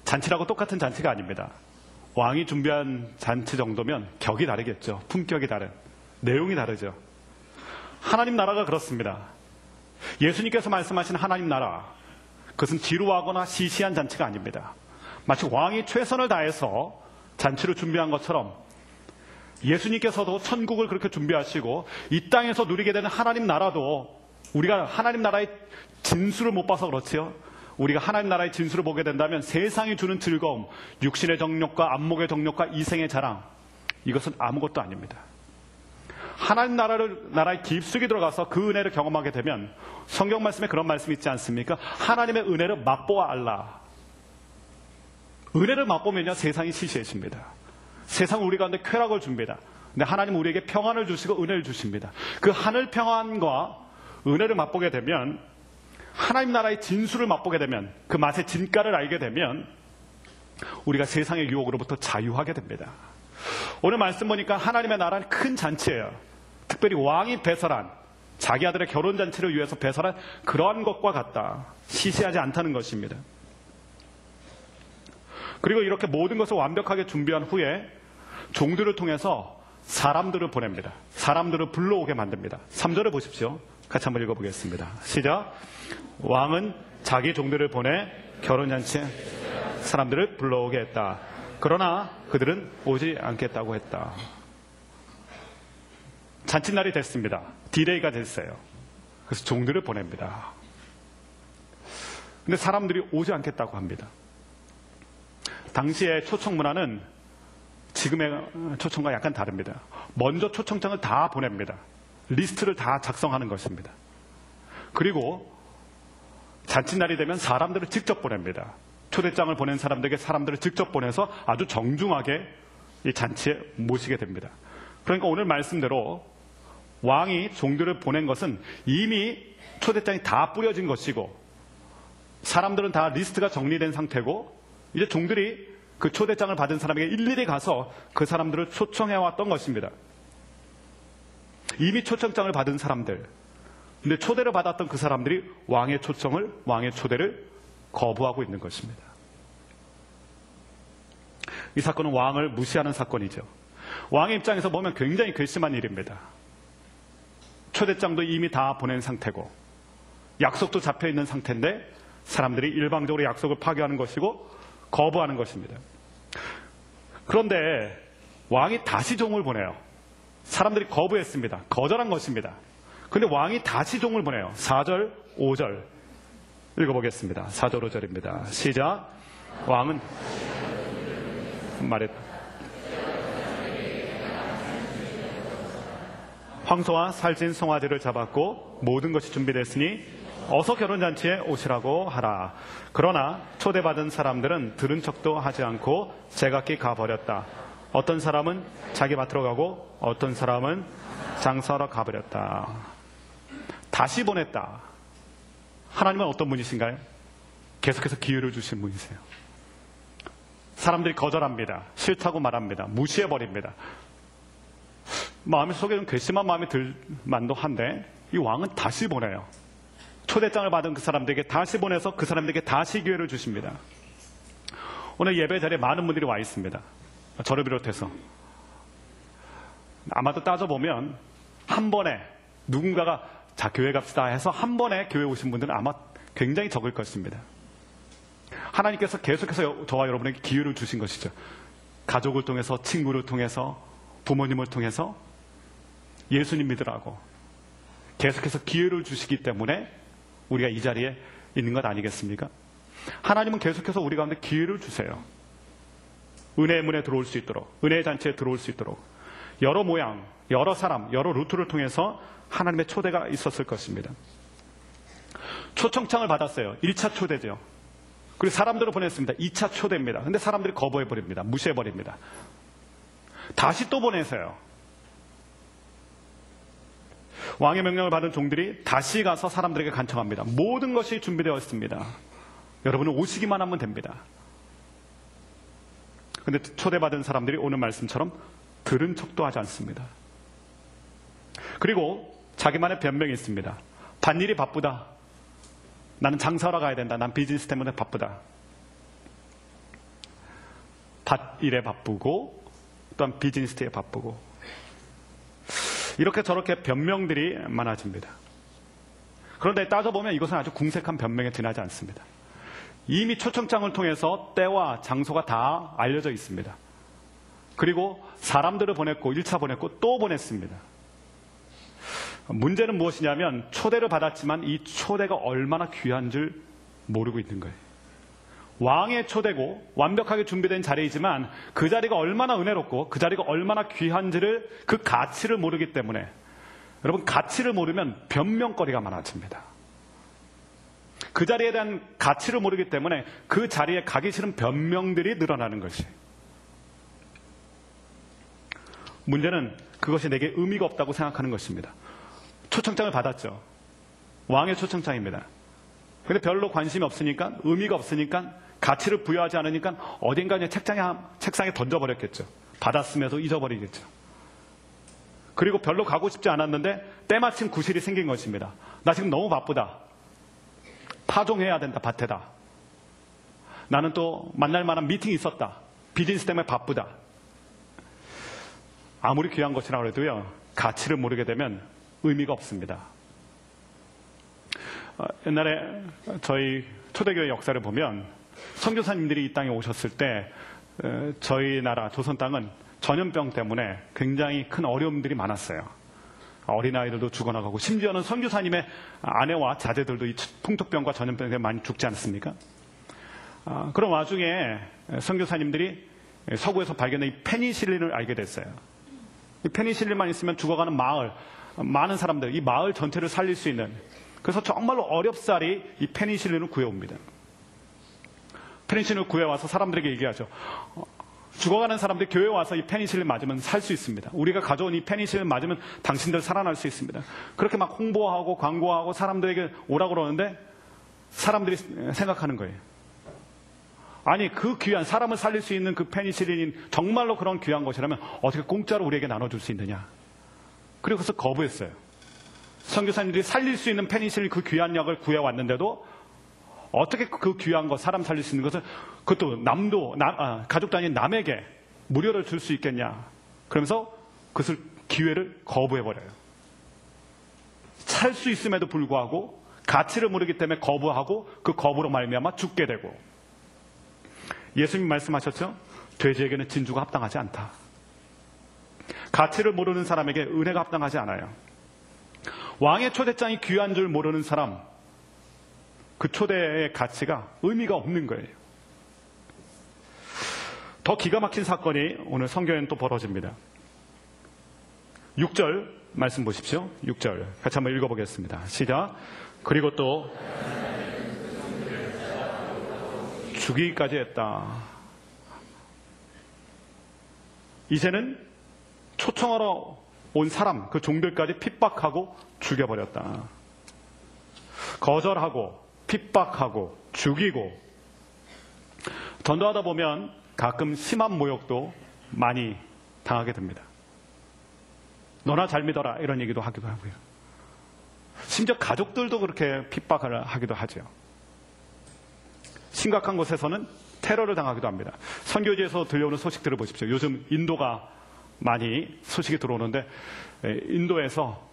잔치라고 똑같은 잔치가 아닙니다. 왕이 준비한 잔치 정도면 격이 다르겠죠. 품격이 다른, 내용이 다르죠. 하나님 나라가 그렇습니다. 예수님께서 말씀하신 하나님 나라, 그것은 지루하거나 시시한 잔치가 아닙니다. 마치 왕이 최선을 다해서 잔치를 준비한 것처럼 예수님께서도 천국을 그렇게 준비하시고 이 땅에서 누리게 되는 하나님 나라도 우리가 하나님 나라의 진수를 못 봐서 그렇지요. 우리가 하나님 나라의 진수를 보게 된다면 세상이 주는 즐거움, 육신의 정욕과 안목의 정욕과 이생의 자랑, 이것은 아무것도 아닙니다. 하나님 나라의 깊숙이 들어가서 그 은혜를 경험하게 되면 성경 말씀에 그런 말씀이 있지 않습니까? 하나님의 은혜를 맛보아 알라. 은혜를 맛보면요 세상이 시시해집니다. 세상은 우리 가운데 쾌락을 줍니다. 근데 하나님은 우리에게 평안을 주시고 은혜를 주십니다. 그 하늘 평안과 은혜를 맛보게 되면, 하나님 나라의 진수를 맛보게 되면, 그 맛의 진가를 알게 되면 우리가 세상의 유혹으로부터 자유하게 됩니다. 오늘 말씀 보니까 하나님의 나라는 큰 잔치예요. 특별히 왕이 배설한, 자기 아들의 결혼잔치를 위해서 배설한 그러한 것과 같다. 시시하지 않다는 것입니다. 그리고 이렇게 모든 것을 완벽하게 준비한 후에 종들을 통해서 사람들을 보냅니다. 사람들을 불러오게 만듭니다. 3절을 보십시오. 같이 한번 읽어보겠습니다. 시작. 왕은 자기 종들을 보내 결혼잔치에 사람들을 불러오게 했다. 그러나 그들은 오지 않겠다고 했다. 잔칫날이 됐습니다. 디데이가 됐어요. 그래서 종들을 보냅니다. 근데 사람들이 오지 않겠다고 합니다. 당시의 초청 문화는 지금의 초청과 약간 다릅니다. 먼저 초청장을 다 보냅니다. 리스트를 다 작성하는 것입니다. 그리고 잔칫날이 되면 사람들을 직접 보냅니다. 초대장을 보낸 사람들에게 사람들을 직접 보내서 아주 정중하게 이 잔치에 모시게 됩니다. 그러니까 오늘 말씀대로 왕이 종들을 보낸 것은 이미 초대장이 다 뿌려진 것이고 사람들은 다 리스트가 정리된 상태고 이제 종들이 그 초대장을 받은 사람에게 일일이 가서 그 사람들을 초청해왔던 것입니다. 이미 초청장을 받은 사람들, 근데 초대를 받았던 그 사람들이 왕의 초청을, 왕의 초대를 거부하고 있는 것입니다. 이 사건은 왕을 무시하는 사건이죠. 왕의 입장에서 보면 굉장히 괘씸한 일입니다. 초대장도 이미 다 보낸 상태고 약속도 잡혀있는 상태인데 사람들이 일방적으로 약속을 파괴하는 것이고 거부하는 것입니다. 그런데 왕이 다시 종을 보내요. 사람들이 거부했습니다. 거절한 것입니다. 그런데 왕이 다시 종을 보내요. 4절, 5절 읽어보겠습니다. 4절, 5절입니다. 시작. 왕은 말했다. 황소와 살찐 송아지를 잡았고 모든 것이 준비됐으니 어서 결혼잔치에 오시라고 하라. 그러나 초대받은 사람들은 들은 척도 하지 않고 제각기 가버렸다. 어떤 사람은 자기 밭으로 가고 어떤 사람은 장사하러 가버렸다. 다시 보냈다. 하나님은 어떤 분이신가요? 계속해서 기회를 주신 분이세요. 사람들이 거절합니다. 싫다고 말합니다. 무시해버립니다. 마음의 속에 좀 괘씸한 마음이 들 만도 한데 이 왕은 다시 보내요. 초대장을 받은 그 사람들에게 다시 보내서 그 사람들에게 다시 기회를 주십니다. 오늘 예배 자리에 많은 분들이 와 있습니다. 저를 비롯해서. 아마도 따져보면 한 번에 누군가가 자 교회 갑시다 해서 한 번에 교회 오신 분들은 아마 굉장히 적을 것입니다. 하나님께서 계속해서 저와 여러분에게 기회를 주신 것이죠. 가족을 통해서, 친구를 통해서, 부모님을 통해서 예수님 믿으라고 계속해서 기회를 주시기 때문에 우리가 이 자리에 있는 것 아니겠습니까? 하나님은 계속해서 우리 가운데 기회를 주세요. 은혜의 문에 들어올 수 있도록, 은혜의 잔치에 들어올 수 있도록 여러 모양, 여러 사람, 여러 루트를 통해서 하나님의 초대가 있었을 것입니다. 초청장을 받았어요. 1차 초대죠. 그리고 사람들을 보냈습니다. 2차 초대입니다. 근데 사람들이 거부해버립니다. 무시해버립니다. 다시 또 보내세요. 왕의 명령을 받은 종들이 다시 가서 사람들에게 간청합니다. 모든 것이 준비되어 있습니다. 여러분은 오시기만 하면 됩니다. 근데 초대받은 사람들이 오늘 말씀처럼 들은 척도 하지 않습니다. 그리고 자기만의 변명이 있습니다. 밭일이 바쁘다. 나는 장사하러 가야 된다. 난 비즈니스 때문에 바쁘다. 밭일에 바쁘고 또한 비즈니스에 바쁘고 이렇게 저렇게 변명들이 많아집니다. 그런데 따져보면 이것은 아주 궁색한 변명에 지나지 않습니다. 이미 초청장을 통해서 때와 장소가 다 알려져 있습니다. 그리고 사람들을 보냈고 1차 보냈고 또 보냈습니다. 문제는 무엇이냐면 초대를 받았지만 이 초대가 얼마나 귀한 줄 모르고 있는 거예요. 왕의 초대고 완벽하게 준비된 자리이지만 그 자리가 얼마나 은혜롭고 그 자리가 얼마나 귀한지를 그 가치를 모르기 때문에 여러분 가치를 모르면 변명거리가 많아집니다. 그 자리에 대한 가치를 모르기 때문에 그 자리에 가기 싫은 변명들이 늘어나는 것이. 문제는 그것이 내게 의미가 없다고 생각하는 것입니다. 초청장을 받았죠. 왕의 초청장입니다. 근데 별로 관심이 없으니까 의미가 없으니까 가치를 부여하지 않으니까 어딘가 그냥 책상에 던져버렸겠죠. 받았음에도 잊어버리겠죠. 그리고 별로 가고 싶지 않았는데 때마침 구실이 생긴 것입니다. 나 지금 너무 바쁘다. 파종해야 된다. 밭에다. 나는 또 만날 만한 미팅이 있었다. 비즈니스 때문에 바쁘다. 아무리 귀한 것이라고 해도요. 가치를 모르게 되면 의미가 없습니다. 옛날에 저희 초대교회 역사를 보면 선교사님들이 이 땅에 오셨을 때 저희 나라 조선 땅은 전염병 때문에 굉장히 큰 어려움들이 많았어요. 어린아이들도 죽어나가고 심지어는 선교사님의 아내와 자제들도 이 풍토병과 전염병 때문에 많이 죽지 않습니까? 그런 와중에 선교사님들이 서구에서 발견된 이 페니실린을 알게 됐어요. 이 페니실린만 있으면 죽어가는 마을, 많은 사람들, 이 마을 전체를 살릴 수 있는, 그래서 정말로 어렵사리 이 페니실린을 구해옵니다. 페니실린을 구해와서 사람들에게 얘기하죠. 죽어가는 사람들이 교회에 와서 이 페니실린 맞으면 살 수 있습니다. 우리가 가져온 이 페니실린 맞으면 당신들 살아날 수 있습니다. 그렇게 막 홍보하고 광고하고 사람들에게 오라고 그러는데 사람들이 생각하는 거예요. 아니 그 귀한 사람을 살릴 수 있는 그 페니실린이 정말로 그런 귀한 것이라면 어떻게 공짜로 우리에게 나눠줄 수 있느냐. 그리고 그래서 거부했어요. 선교사님들이 살릴 수 있는 페니실린 그 귀한 약을 구해왔는데도 어떻게 그 귀한 것, 사람 살릴 수 있는 것을 그것도 가족 단위 남에게 무료로 줄 수 있겠냐. 그러면서 그것을 기회를 거부해버려요. 살 수 있음에도 불구하고 가치를 모르기 때문에 거부하고 그 거부로 말미암아 죽게 되고. 예수님 말씀하셨죠? 돼지에게는 진주가 합당하지 않다. 가치를 모르는 사람에게 은혜가 합당하지 않아요. 왕의 초대장이 귀한 줄 모르는 사람, 그 초대의 가치가 의미가 없는 거예요. 더 기가 막힌 사건이 오늘 성경에는 또 벌어집니다. 6절 말씀 보십시오. 6절 같이 한번 읽어보겠습니다. 시작. 그리고 또 죽이기까지 했다. 이제는 초청하러 온 사람, 그 종들까지 핍박하고 죽여버렸다. 거절하고 핍박하고 죽이고. 전도하다 보면 가끔 심한 모욕도 많이 당하게 됩니다. 너나 잘 믿어라 이런 얘기도 하기도 하고요. 심지어 가족들도 그렇게 핍박을 하기도 하죠. 심각한 곳에서는 테러를 당하기도 합니다. 선교지에서 들려오는 소식들을 보십시오. 요즘 인도가 많이 소식이 들어오는데 인도에서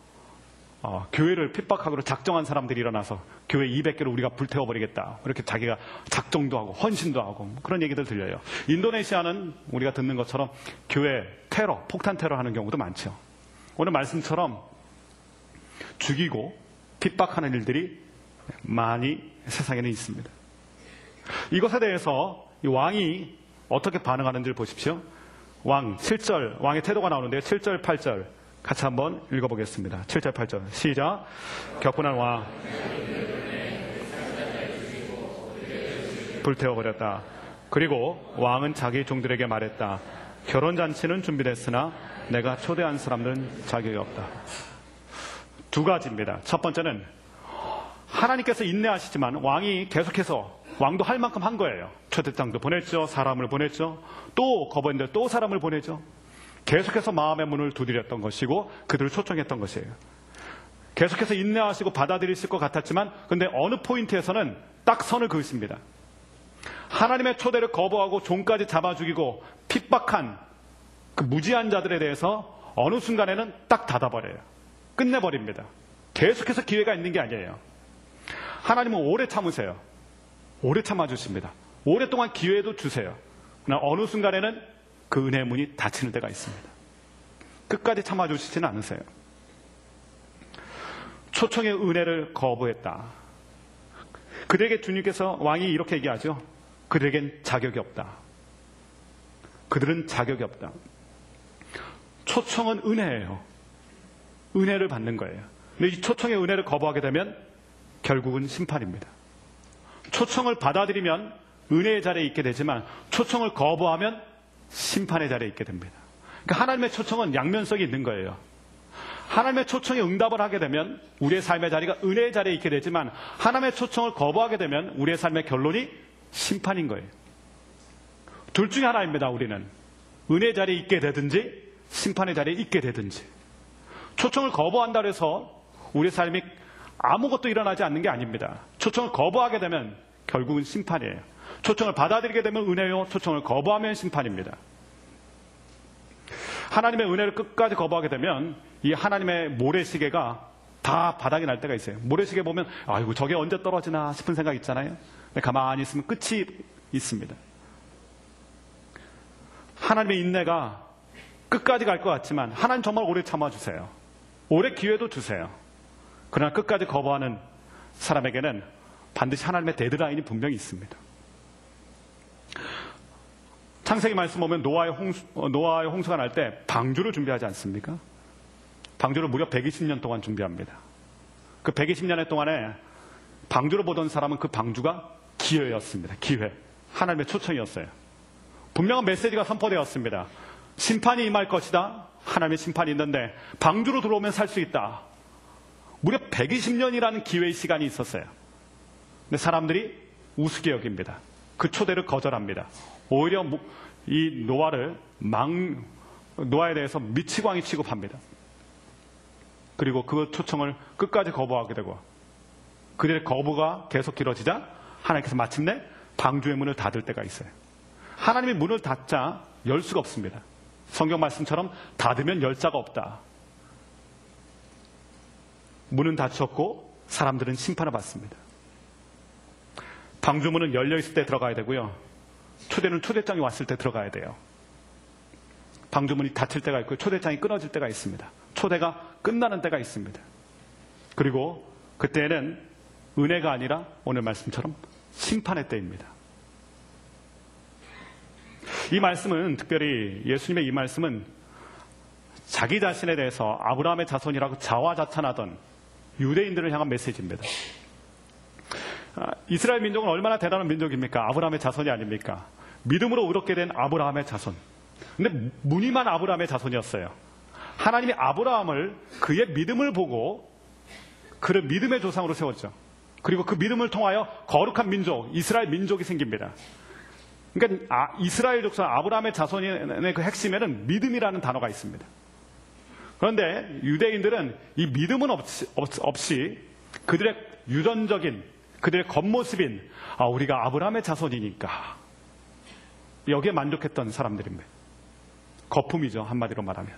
교회를 핍박하기로 작정한 사람들이 일어나서 교회 200개를 우리가 불태워버리겠다. 이렇게 자기가 작정도 하고 헌신도 하고 그런 얘기들 들려요. 인도네시아는 우리가 듣는 것처럼 교회 테러, 폭탄 테러 하는 경우도 많죠. 오늘 말씀처럼 죽이고 핍박하는 일들이 많이 세상에는 있습니다. 이것에 대해서 이 왕이 어떻게 반응하는지를 보십시오. 왕 7절, 왕의 태도가 나오는데 7절, 8절 같이 한번 읽어보겠습니다. 7절, 8절 시작. 격분한 왕 불태워버렸다. 그리고 왕은 자기 종들에게 말했다. 결혼잔치는 준비됐으나 내가 초대한 사람들은 자격이 없다. 두 가지입니다. 첫 번째는 하나님께서 인내하시지만 왕이 계속해서 왕도 할 만큼 한 거예요. 초대장도 보냈죠. 사람을 보냈죠. 또 거부했는데 또 사람을 보내죠. 계속해서 마음의 문을 두드렸던 것이고 그들을 초청했던 것이에요. 계속해서 인내하시고 받아들이실 것 같았지만 근데 어느 포인트에서는 딱 선을 그으십니다. 하나님의 초대를 거부하고 종까지 잡아 죽이고 핍박한 그 무지한 자들에 대해서 어느 순간에는 딱 닫아버려요. 끝내버립니다. 계속해서 기회가 있는 게 아니에요. 하나님은 오래 참으세요. 오래 참아주십니다. 오랫동안 기회도 주세요. 그러나 어느 순간에는 그 은혜의 문이 닫히는 때가 있습니다. 끝까지 참아주시지는 않으세요. 초청의 은혜를 거부했다. 그들에게 주님께서 왕이 이렇게 얘기하죠. 그들에겐 자격이 없다. 그들은 자격이 없다. 초청은 은혜예요. 은혜를 받는 거예요. 근데 이 초청의 은혜를 거부하게 되면 결국은 심판입니다. 초청을 받아들이면 은혜의 자리에 있게 되지만 초청을 거부하면 심판의 자리에 있게 됩니다. 그러니까 하나님의 초청은 양면성이 있는 거예요. 하나님의 초청에 응답을 하게 되면 우리의 삶의 자리가 은혜의 자리에 있게 되지만 하나님의 초청을 거부하게 되면 우리의 삶의 결론이 심판인 거예요. 둘 중에 하나입니다. 우리는 은혜의 자리에 있게 되든지 심판의 자리에 있게 되든지. 초청을 거부한다고 해서 우리의 삶이 아무것도 일어나지 않는 게 아닙니다. 초청을 거부하게 되면 결국은 심판이에요. 초청을 받아들이게 되면 은혜요, 초청을 거부하면 심판입니다. 하나님의 은혜를 끝까지 거부하게 되면 이 하나님의 모래시계가 다 바닥이 날 때가 있어요. 모래시계 보면 아이고 저게 언제 떨어지나 싶은 생각 있잖아요. 가만히 있으면 끝이 있습니다. 하나님의 인내가 끝까지 갈 것 같지만 하나님 정말 오래 참아주세요. 오래 기회도 주세요. 그러나 끝까지 거부하는 사람에게는 반드시 하나님의 데드라인이 분명히 있습니다. 창세기 말씀 보면 노아의 홍수가 날 때 방주를 준비하지 않습니까? 방주를 무려 120년 동안 준비합니다. 그 120년 동안에 방주를 보던 사람은 그 방주가 기회였습니다. 기회. 하나님의 초청이었어요. 분명한 메시지가 선포되었습니다. 심판이 임할 것이다. 하나님의 심판이 있는데 방주로 들어오면 살 수 있다. 무려 120년이라는 기회의 시간이 있었어요. 근데 사람들이 우습게 여깁니다. 그 초대를 거절합니다. 오히려 이 노아에 대해서 미치광이 취급합니다. 그리고 그 초청을 끝까지 거부하게 되고 그들의 거부가 계속 길어지자 하나님께서 마침내 방주의 문을 닫을 때가 있어요. 하나님이 문을 닫자 열 수가 없습니다. 성경 말씀처럼 닫으면 열 자가 없다. 문은 닫혔고 사람들은 심판을 받습니다. 방주문은 열려있을 때 들어가야 되고요. 초대는 초대장이 왔을 때 들어가야 돼요. 방주문이 닫힐 때가 있고 초대장이 끊어질 때가 있습니다. 초대가 끝나는 때가 있습니다. 그리고 그때는 은혜가 아니라 오늘 말씀처럼 심판의 때입니다. 이 말씀은 특별히 예수님의 이 말씀은 자기 자신에 대해서 아브라함의 자손이라고 자화자찬하던 유대인들을 향한 메시지입니다. 이스라엘 민족은 얼마나 대단한 민족입니까? 아브라함의 자손이 아닙니까? 믿음으로 의롭게 된 아브라함의 자손. 근데 무늬만 아브라함의 자손이었어요. 하나님이 아브라함을 그의 믿음을 보고 그를 믿음의 조상으로 세웠죠. 그리고 그 믿음을 통하여 거룩한 민족, 이스라엘 민족이 생깁니다. 그러니까 이스라엘 족속 아브라함의 자손의 그 핵심에는 믿음이라는 단어가 있습니다. 그런데 유대인들은 이 믿음은 없이 그들의 유전적인 그들의 겉모습인 우리가 아브라함의 자손이니까 여기에 만족했던 사람들입니다. 거품이죠, 한마디로 말하면.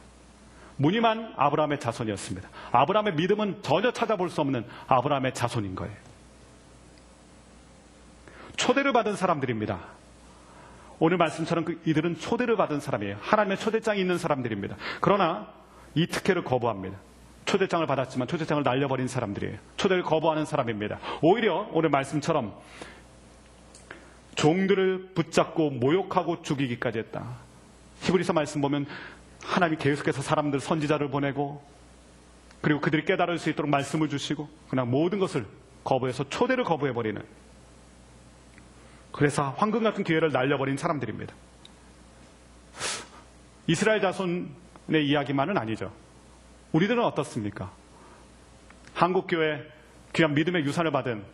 무늬만 아브라함의 자손이었습니다. 아브라함의 믿음은 전혀 찾아볼 수 없는 아브라함의 자손인 거예요. 초대를 받은 사람들입니다. 오늘 말씀처럼 이들은 초대를 받은 사람이에요. 하나님의 초대장이 있는 사람들입니다. 그러나 이 특혜를 거부합니다. 초대장을 받았지만 초대장을 날려버린 사람들이에요. 초대를 거부하는 사람입니다. 오히려 오늘 말씀처럼 종들을 붙잡고 모욕하고 죽이기까지 했다. 히브리서 말씀 보면 하나님이 계속해서 사람들 선지자를 보내고 그리고 그들이 깨달을 수 있도록 말씀을 주시고 그냥 모든 것을 거부해서 초대를 거부해버리는, 그래서 황금 같은 기회를 날려버린 사람들입니다. 이스라엘 자손의 이야기만은 아니죠. 우리들은 어떻습니까? 한국교회 귀한 믿음의 유산을 받은,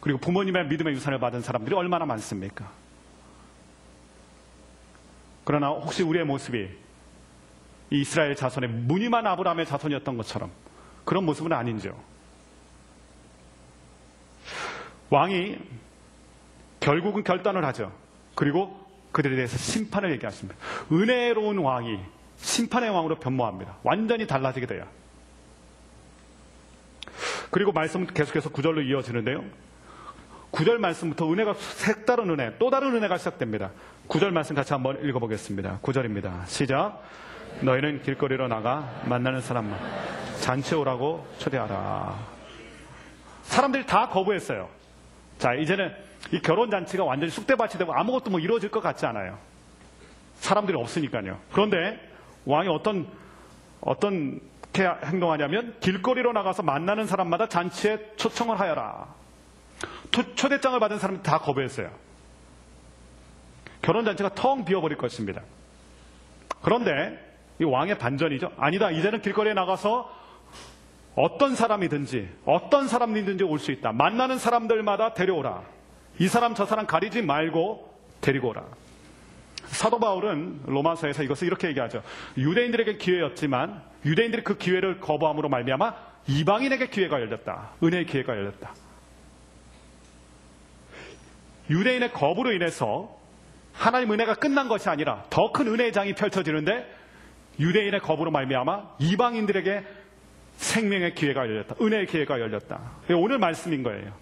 그리고 부모님의 믿음의 유산을 받은 사람들이 얼마나 많습니까? 그러나 혹시 우리의 모습이 이 이스라엘 자손의 무늬만 아브라함의 자손이었던 것처럼 그런 모습은 아닌지요. 왕이 결국은 결단을 하죠. 그리고 그들에 대해서 심판을 얘기하십니다. 은혜로운 왕이 심판의 왕으로 변모합니다. 완전히 달라지게 돼요. 그리고 말씀은 계속해서 9절로 이어지는데요. 9절 말씀부터 은혜가 색다른 은혜, 또 다른 은혜가 시작됩니다. 9절 말씀 같이 한번 읽어보겠습니다. 9절입니다. 시작. 너희는 길거리로 나가 만나는 사람만 잔치에 오라고 초대하라. 사람들이 다 거부했어요. 자, 이제는 이 결혼잔치가 완전히 쑥대밭이 되고 아무것도 뭐 이루어질 것 같지 않아요. 사람들이 없으니까요. 그런데 왕이 어떻게 행동하냐면 길거리로 나가서 만나는 사람마다 잔치에 초청을 하여라. 초대장을 받은 사람들이 다 거부했어요. 결혼잔치가 텅 비어버릴 것입니다. 그런데 이 왕의 반전이죠. 아니다, 이제는 길거리에 나가서 어떤 사람이든지 올 수 있다. 만나는 사람들마다 데려오라. 이 사람 저 사람 가리지 말고 데리고 오라. 사도 바울은 로마서에서 이것을 이렇게 얘기하죠. 유대인들에게 기회였지만 유대인들이 그 기회를 거부함으로 말미암아 이방인에게 기회가 열렸다. 은혜의 기회가 열렸다. 유대인의 거부로 인해서 하나님 은혜가 끝난 것이 아니라 더 큰 은혜의 장이 펼쳐지는데 유대인의 거부로 말미암아 이방인들에게 생명의 기회가 열렸다. 은혜의 기회가 열렸다. 오늘 말씀인 거예요.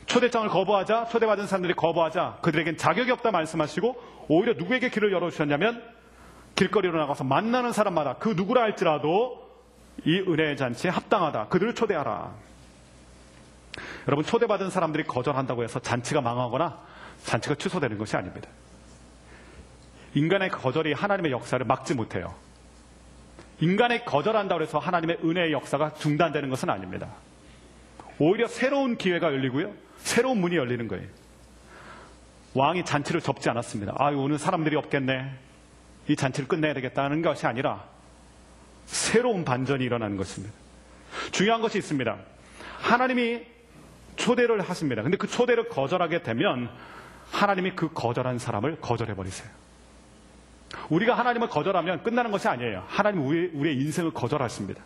초대장을 거부하자, 초대받은 사람들이 거부하자 그들에겐 자격이 없다 말씀하시고 오히려 누구에게 길을 열어주셨냐면 길거리로 나가서 만나는 사람마다 그 누구라 할지라도 이 은혜의 잔치에 합당하다. 그들을 초대하라. 여러분, 초대받은 사람들이 거절한다고 해서 잔치가 망하거나 잔치가 취소되는 것이 아닙니다. 인간의 거절이 하나님의 역사를 막지 못해요. 인간의 거절한다고 해서 하나님의 은혜의 역사가 중단되는 것은 아닙니다. 오히려 새로운 기회가 열리고요. 새로운 문이 열리는 거예요. 왕이 잔치를 접지 않았습니다. 오늘 사람들이 없겠네. 이 잔치를 끝내야 되겠다는 것이 아니라 새로운 반전이 일어나는 것입니다. 중요한 것이 있습니다. 하나님이 초대를 하십니다. 근데 그 초대를 거절하게 되면 하나님이 그 거절한 사람을 거절해버리세요. 우리가 하나님을 거절하면 끝나는 것이 아니에요. 하나님은 우리의 인생을 거절하십니다.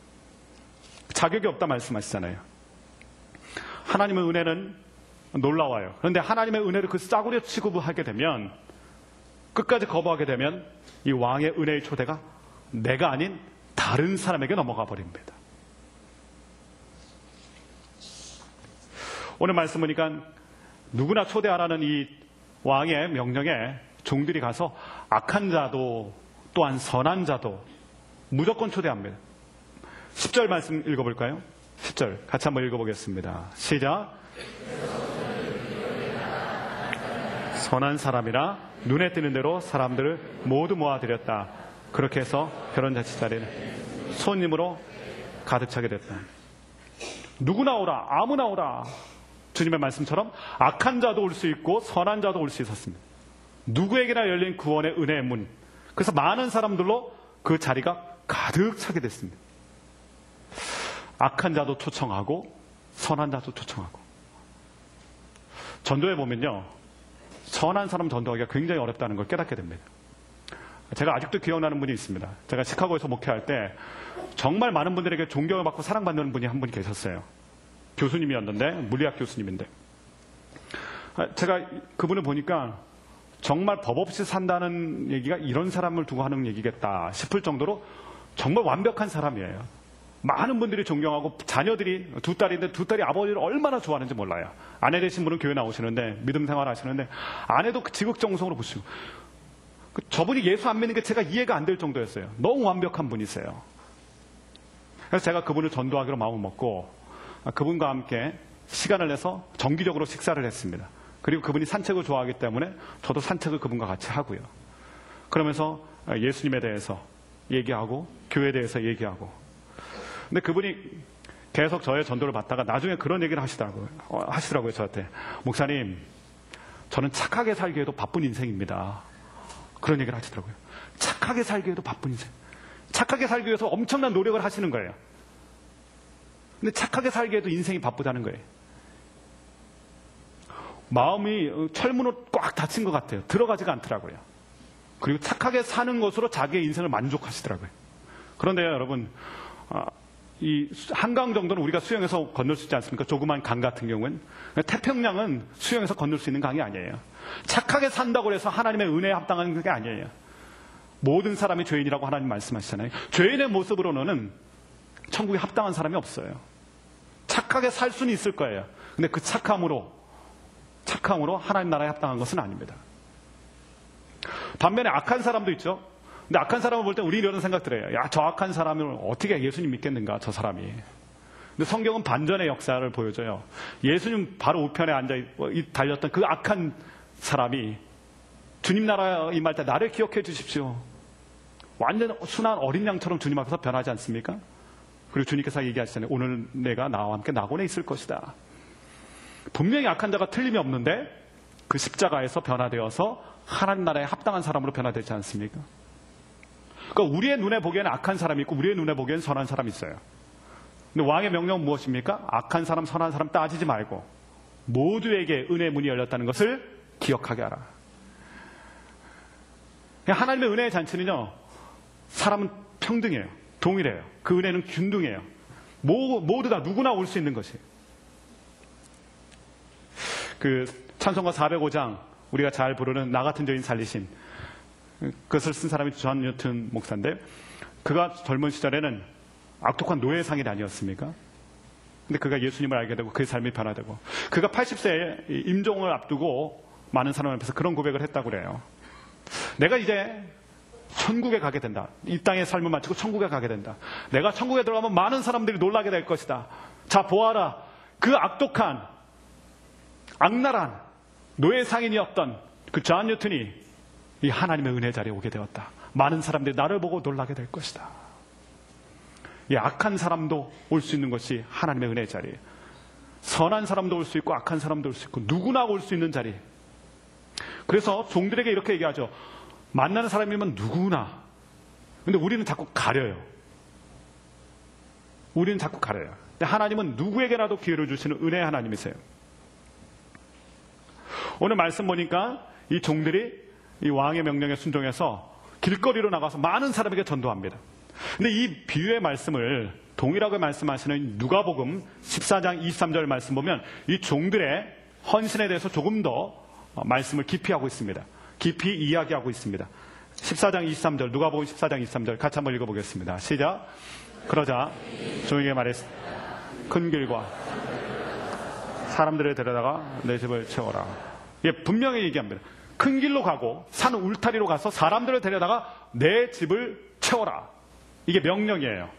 자격이 없다 말씀하시잖아요. 하나님의 은혜는 놀라워요. 그런데 하나님의 은혜를 그 싸구려 취급하게 되면, 끝까지 거부하게 되면 이 왕의 은혜의 초대가 내가 아닌 다른 사람에게 넘어가 버립니다. 오늘 말씀 보니까 누구나 초대하라는 이 왕의 명령에 종들이 가서 악한 자도 또한 선한 자도 무조건 초대합니다. 10절 말씀 읽어볼까요? 10절 같이 한번 읽어보겠습니다. 시작. 선한 사람이라 눈에 띄는 대로 사람들을 모두 모아들였다. 그렇게 해서 결혼잔치 자리는 손님으로 가득 차게 됐다. 누구나 오라, 아무나 오라. 주님의 말씀처럼 악한 자도 올 수 있고 선한 자도 올 수 있었습니다. 누구에게나 열린 구원의 은혜의 문. 그래서 많은 사람들로 그 자리가 가득 차게 됐습니다. 악한 자도 초청하고 선한 자도 초청하고. 전도에 보면요, 선한 사람 전도하기가 굉장히 어렵다는 걸 깨닫게 됩니다. 제가 아직도 기억나는 분이 있습니다. 제가 시카고에서 목회할 때 정말 많은 분들에게 존경을 받고 사랑받는 분이 한 분이 계셨어요. 교수님이었는데, 물리학 교수님인데. 제가 그분을 보니까 정말 법 없이 산다는 얘기가 이런 사람을 두고 하는 얘기겠다 싶을 정도로 정말 완벽한 사람이에요. 많은 분들이 존경하고 자녀들이 두 딸인데 두 딸이 아버지를 얼마나 좋아하는지 몰라요. 아내 되신 분은 교회 나오시는데 믿음 생활 하시는데 아내도 지극정성으로 보시고 저분이 예수 안 믿는 게 제가 이해가 안 될 정도였어요. 너무 완벽한 분이세요. 그래서 제가 그분을 전도하기로 마음을 먹고 그분과 함께 시간을 내서 정기적으로 식사를 했습니다. 그리고 그분이 산책을 좋아하기 때문에 저도 산책을 그분과 같이 하고요. 그러면서 예수님에 대해서 얘기하고 교회에 대해서 얘기하고. 근데 그분이 계속 저의 전도를 받다가 나중에 그런 얘기를 하시더라고요 저한테. 목사님, 저는 착하게 살기에도 바쁜 인생입니다. 그런 얘기를 하시더라고요. 착하게 살기에도 바쁜 인생. 착하게 살기 위해서 엄청난 노력을 하시는 거예요. 근데 착하게 살기에도 인생이 바쁘다는 거예요. 마음이 철문으로 꽉 닫힌 것 같아요. 들어가지가 않더라고요. 그리고 착하게 사는 것으로 자기의 인생을 만족하시더라고요. 그런데요, 여러분, 이 한강 정도는 우리가 수영해서 건널 수 있지 않습니까? 조그만 강 같은 경우는. 태평양은 수영해서 건널 수 있는 강이 아니에요. 착하게 산다고 해서 하나님의 은혜에 합당한 게 아니에요. 모든 사람이 죄인이라고 하나님 말씀하시잖아요. 죄인의 모습으로는 천국에 합당한 사람이 없어요. 착하게 살 수는 있을 거예요. 근데 그 착함으로 하나님 나라에 합당한 것은 아닙니다. 반면에 악한 사람도 있죠. 근데 악한 사람을 볼 때 우리 이런 생각들 해요. 야, 저 악한 사람을 어떻게 예수님 믿겠는가, 저 사람이. 근데 성경은 반전의 역사를 보여줘요. 예수님 바로 우편에 달렸던 그 악한 사람이 주님 나라에 임할 때 나를 기억해 주십시오. 완전 순한 어린 양처럼 주님 앞에서 변하지 않습니까? 그리고 주님께서 얘기하시잖아요. 오늘 내가 나와 함께 낙원에 있을 것이다. 분명히 악한 자가 틀림이 없는데 그 십자가에서 변화되어서 하나님 나라에 합당한 사람으로 변화되지 않습니까? 그러니까 우리의 눈에 보기에는 악한 사람이 있고 우리의 눈에 보기에는 선한 사람이 있어요. 근데 왕의 명령은 무엇입니까? 악한 사람, 선한 사람 따지지 말고 모두에게 은혜의 문이 열렸다는 것을 기억하게 하라. 하나님의 은혜의 잔치는요, 사람은 평등해요. 동일해요. 그 은혜는 균등해요. 모두 다 누구나 올 수 있는 것이에요. 그 찬송가 405장 우리가 잘 부르는 나 같은 죄인 살리신, 그것을 쓴 사람이 존 뉴튼 목사인데, 그가 젊은 시절에는 악독한 노예상이 아니었습니까? 근데 그가 예수님을 알게 되고 그의 삶이 변화되고, 그가 80세에 임종을 앞두고 많은 사람 앞에서 그런 고백을 했다고 그래요. 내가 이제 천국에 가게 된다. 이 땅의 삶을 마치고 천국에 가게 된다. 내가 천국에 들어가면 많은 사람들이 놀라게 될 것이다. 자, 보아라. 그 악독한, 악랄한 노예 상인이었던 그 존 뉴턴이 이 하나님의 은혜 자리에 오게 되었다. 많은 사람들이 나를 보고 놀라게 될 것이다. 이 악한 사람도 올 수 있는 것이 하나님의 은혜 자리예요. 선한 사람도 올 수 있고 악한 사람도 올 수 있고 누구나 올 수 있는 자리. 그래서 종들에게 이렇게 얘기하죠. 만나는 사람이면 누구나. 근데 우리는 자꾸 가려요. 우리는 자꾸 가려요. 근데 하나님은 누구에게라도 기회를 주시는 은혜의 하나님이세요. 오늘 말씀 보니까 이 종들이 이 왕의 명령에 순종해서 길거리로 나가서 많은 사람에게 전도합니다. 근데 이 비유의 말씀을 동일하게 말씀하시는 누가복음 14장 23절 말씀 보면 이 종들의 헌신에 대해서 조금 더 말씀을 깊이 하고 있습니다. 깊이 이야기하고 있습니다. 14장 23절, 누가복음 14장 23절 같이 한번 읽어보겠습니다. 시작. 그러자 종에게 말했습니다. 큰 길과 사람들을 데려다가 내 집을 채워라. 이게 분명히 얘기합니다. 큰 길로 가고 산 울타리로 가서 사람들을 데려다가 내 집을 채워라. 이게 명령이에요.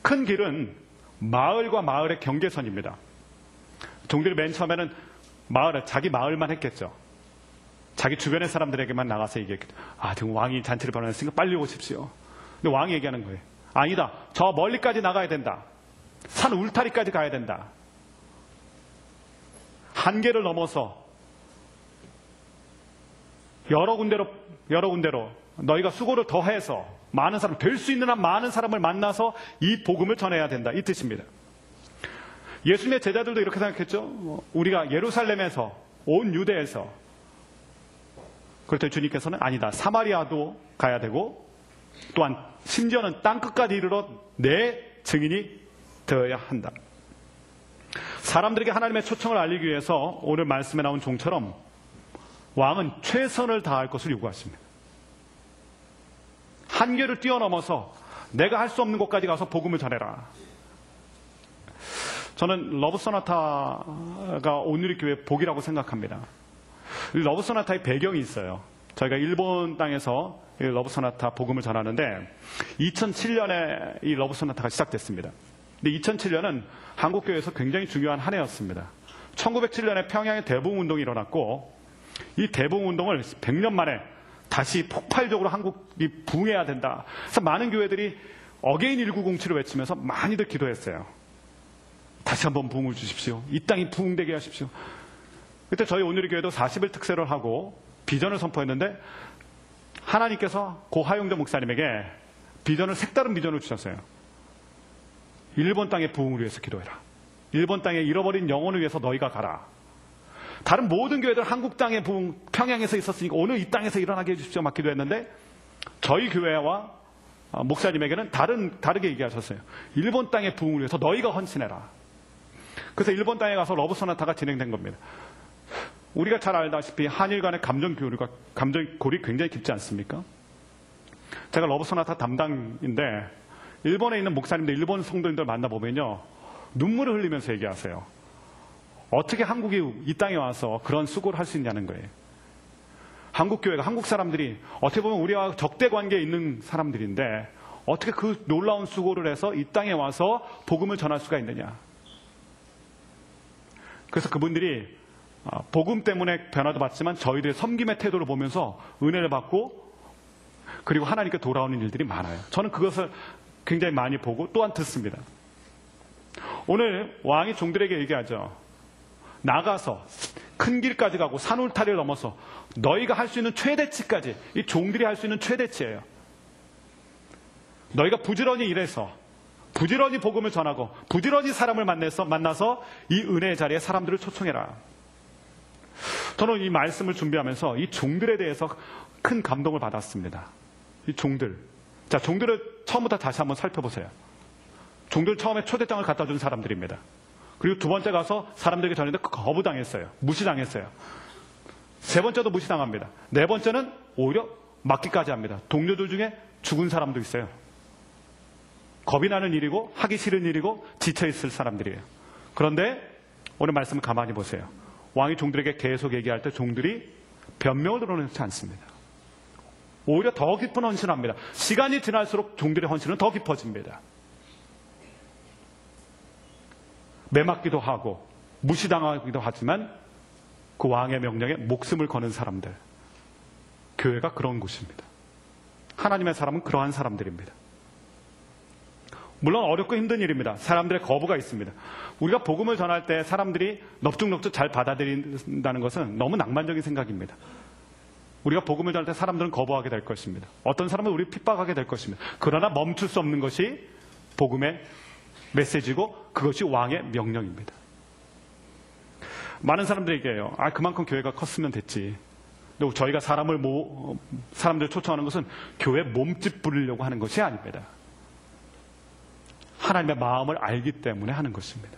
큰 길은 마을과 마을의 경계선입니다. 종들이 맨 처음에는 자기 마을만 했겠죠. 자기 주변의 사람들에게만 나가서 얘기했겠죠. 아, 지금 왕이 잔치를 벌여놨으니까 빨리 오십시오. 근데 왕이 얘기하는 거예요. 아니다. 저 멀리까지 나가야 된다. 산 울타리까지 가야 된다. 한계를 넘어서 여러 군데로 너희가 수고를 더해서 많은 사람, 될 수 있는 한 많은 사람을 만나서 이 복음을 전해야 된다. 이 뜻입니다. 예수님의 제자들도 이렇게 생각했죠. 우리가 예루살렘에서, 온 유대에서 그렇더니 주님께서는 아니다. 사마리아도 가야 되고 또한 심지어는 땅끝까지 이르러 내 증인이 되어야 한다. 사람들에게 하나님의 초청을 알리기 위해서 오늘 말씀에 나온 종처럼 왕은 최선을 다할 것을 요구하십니다. 한계를 뛰어넘어서 내가 할 수 없는 곳까지 가서 복음을 전해라. 저는 러브소나타가 오늘의 교회의 복이라고 생각합니다. 이 러브소나타의 배경이 있어요. 저희가 일본 땅에서 이 러브소나타 복음을 전하는데 2007년에 이 러브소나타가 시작됐습니다. 근데 2007년은 한국교회에서 굉장히 중요한 한 해였습니다. 1907년에 평양에 대붕운동이 일어났고 이 대붕운동을 100년 만에 다시 폭발적으로 한국이 부흥해야 된다. 그래서 많은 교회들이 어게인 1907을 외치면서 많이들 기도했어요. 다시 한번 부흥을 주십시오. 이 땅이 부흥되게 하십시오. 그때 저희 오늘의 교회도 40일 특세를 하고 비전을 선포했는데 하나님께서 고 하용대 목사님에게 비전을 색다른 비전을 주셨어요. 일본 땅의 부흥을 위해서 기도해라. 일본 땅에 잃어버린 영혼을 위해서 너희가 가라. 다른 모든 교회들 한국 땅의 부흥 평양에서 있었으니까 오늘 이 땅에서 일어나게 해주십시오 막 기도했는데 저희 교회와 목사님에게는 다르게 얘기하셨어요. 일본 땅의 부흥을 위해서 너희가 헌신해라. 그래서 일본 땅에 가서 러브소나타가 진행된 겁니다. 우리가 잘 알다시피 한일 간의 감정골이 굉장히 깊지 않습니까? 제가 러브소나타 담당인데 일본에 있는 목사님들, 일본 성도님들 만나보면요 눈물을 흘리면서 얘기하세요. 어떻게 한국이 이 땅에 와서 그런 수고를 할 수 있냐는 거예요. 한국 교회가, 한국 사람들이 어떻게 보면 우리와 적대 관계에 있는 사람들인데 어떻게 그 놀라운 수고를 해서 이 땅에 와서 복음을 전할 수가 있느냐. 그래서 그분들이 복음 때문에 변화도 받지만 저희들의 섬김의 태도를 보면서 은혜를 받고 그리고 하나님께 돌아오는 일들이 많아요. 저는 그것을 굉장히 많이 보고 또한 듣습니다. 오늘 왕이 종들에게 얘기하죠. 나가서 큰 길까지 가고 산울타리를 넘어서 너희가 할 수 있는 최대치까지, 이 종들이 할 수 있는 최대치예요. 너희가 부지런히 일해서 부지런히 복음을 전하고 부지런히 사람을 만나서 이 은혜의 자리에 사람들을 초청해라. 저는 이 말씀을 준비하면서 이 종들에 대해서 큰 감동을 받았습니다. 이 종들. 자, 종들을 처음부터 다시 한번 살펴보세요. 종들 처음에 초대장을 갖다 준 사람들입니다. 그리고 두 번째 가서 사람들에게 전했는데 거부당했어요. 무시당했어요. 세 번째도 무시당합니다. 네 번째는 오히려 맞기까지 합니다. 동료들 중에 죽은 사람도 있어요. 겁이 나는 일이고 하기 싫은 일이고 지쳐있을 사람들이에요. 그런데 오늘 말씀을 가만히 보세요. 왕이 종들에게 계속 얘기할 때 종들이 변명을 드러내지 않습니다. 오히려 더 깊은 헌신을 합니다. 시간이 지날수록 종들의 헌신은 더 깊어집니다. 매맞기도 하고 무시당하기도 하지만 그 왕의 명령에 목숨을 거는 사람들, 교회가 그런 곳입니다. 하나님의 사람은 그러한 사람들입니다. 물론 어렵고 힘든 일입니다. 사람들의 거부가 있습니다. 우리가 복음을 전할 때 사람들이 넙죽넙죽 잘 받아들인다는 것은 너무 낭만적인 생각입니다. 우리가 복음을 전할 때 사람들은 거부하게 될 것입니다. 어떤 사람은 우리를 핍박하게 될 것입니다. 그러나 멈출 수 없는 것이 복음의 메시지고 그것이 왕의 명령입니다. 많은 사람들이 얘기해요. 그만큼 교회가 컸으면 됐지. 근데 저희가 사람들을 초청하는 것은 교회 몸집 부리려고 하는 것이 아닙니다. 하나님의 마음을 알기 때문에 하는 것입니다.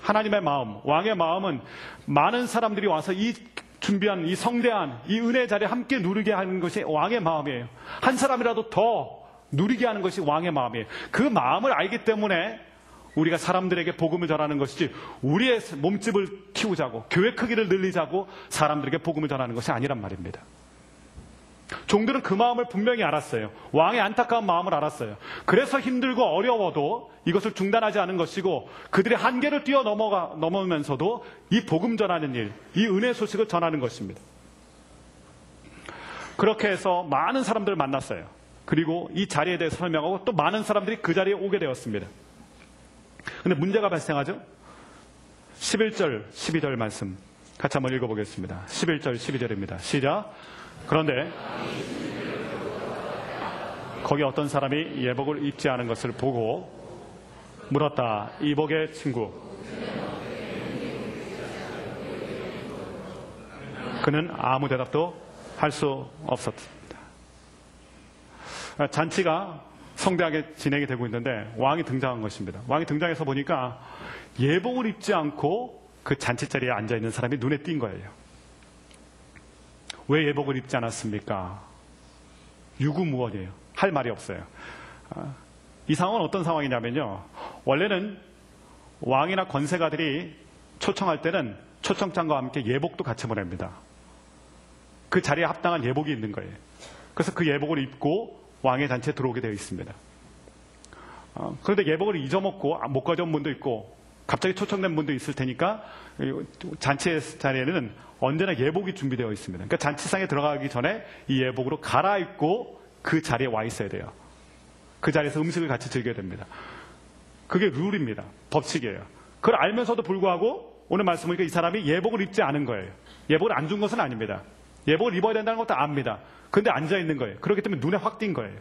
하나님의 마음, 왕의 마음은 많은 사람들이 와서 이 준비한 이 성대한 이 은혜의 자리에 함께 누리게 하는 것이 왕의 마음이에요. 한 사람이라도 더 누리게 하는 것이 왕의 마음이에요. 그 마음을 알기 때문에 우리가 사람들에게 복음을 전하는 것이지 우리의 몸집을 키우자고 교회 크기를 늘리자고 사람들에게 복음을 전하는 것이 아니란 말입니다. 종들은 그 마음을 분명히 알았어요. 왕의 안타까운 마음을 알았어요. 그래서 힘들고 어려워도 이것을 중단하지 않은 것이고 그들의 한계를 뛰어넘으면서도 이 복음 전하는 일, 이 은혜 소식을 전하는 것입니다. 그렇게 해서 많은 사람들을 만났어요. 그리고 이 자리에 대해서 설명하고 또 많은 사람들이 그 자리에 오게 되었습니다. 근데 문제가 발생하죠. 11절, 12절 말씀 같이 한번 읽어보겠습니다. 11절, 12절입니다. 시작. 그런데 거기 어떤 사람이 예복을 입지 않은 것을 보고 물었다. 이복의 친구. 그는 아무 대답도 할 수 없었습니다. 잔치가 성대하게 진행이 되고 있는데 왕이 등장한 것입니다. 왕이 등장해서 보니까 예복을 입지 않고 그 잔치자리에 앉아있는 사람이 눈에 띈 거예요. 왜 예복을 입지 않았습니까? 유구무원이에요. 할 말이 없어요. 이 상황은 어떤 상황이냐면요. 원래는 왕이나 권세가들이 초청할 때는 초청장과 함께 예복도 같이 보냅니다. 그 자리에 합당한 예복이 있는 거예요. 그래서 그 예복을 입고 왕의 잔치에 들어오게 되어 있습니다. 그런데 예복을 잊어먹고 못 가져온 분도 있고 갑자기 초청된 분도 있을 테니까 잔치 자리에는 언제나 예복이 준비되어 있습니다. 그러니까 잔치상에 들어가기 전에 이 예복으로 갈아입고 그 자리에 와 있어야 돼요. 그 자리에서 음식을 같이 즐겨야 됩니다. 그게 룰입니다. 법칙이에요. 그걸 알면서도 불구하고 오늘 말씀 보니까 이 사람이 예복을 입지 않은 거예요. 예복을 안 준 것은 아닙니다. 예복을 입어야 된다는 것도 압니다. 그런데 앉아있는 거예요. 그렇기 때문에 눈에 확 띈 거예요.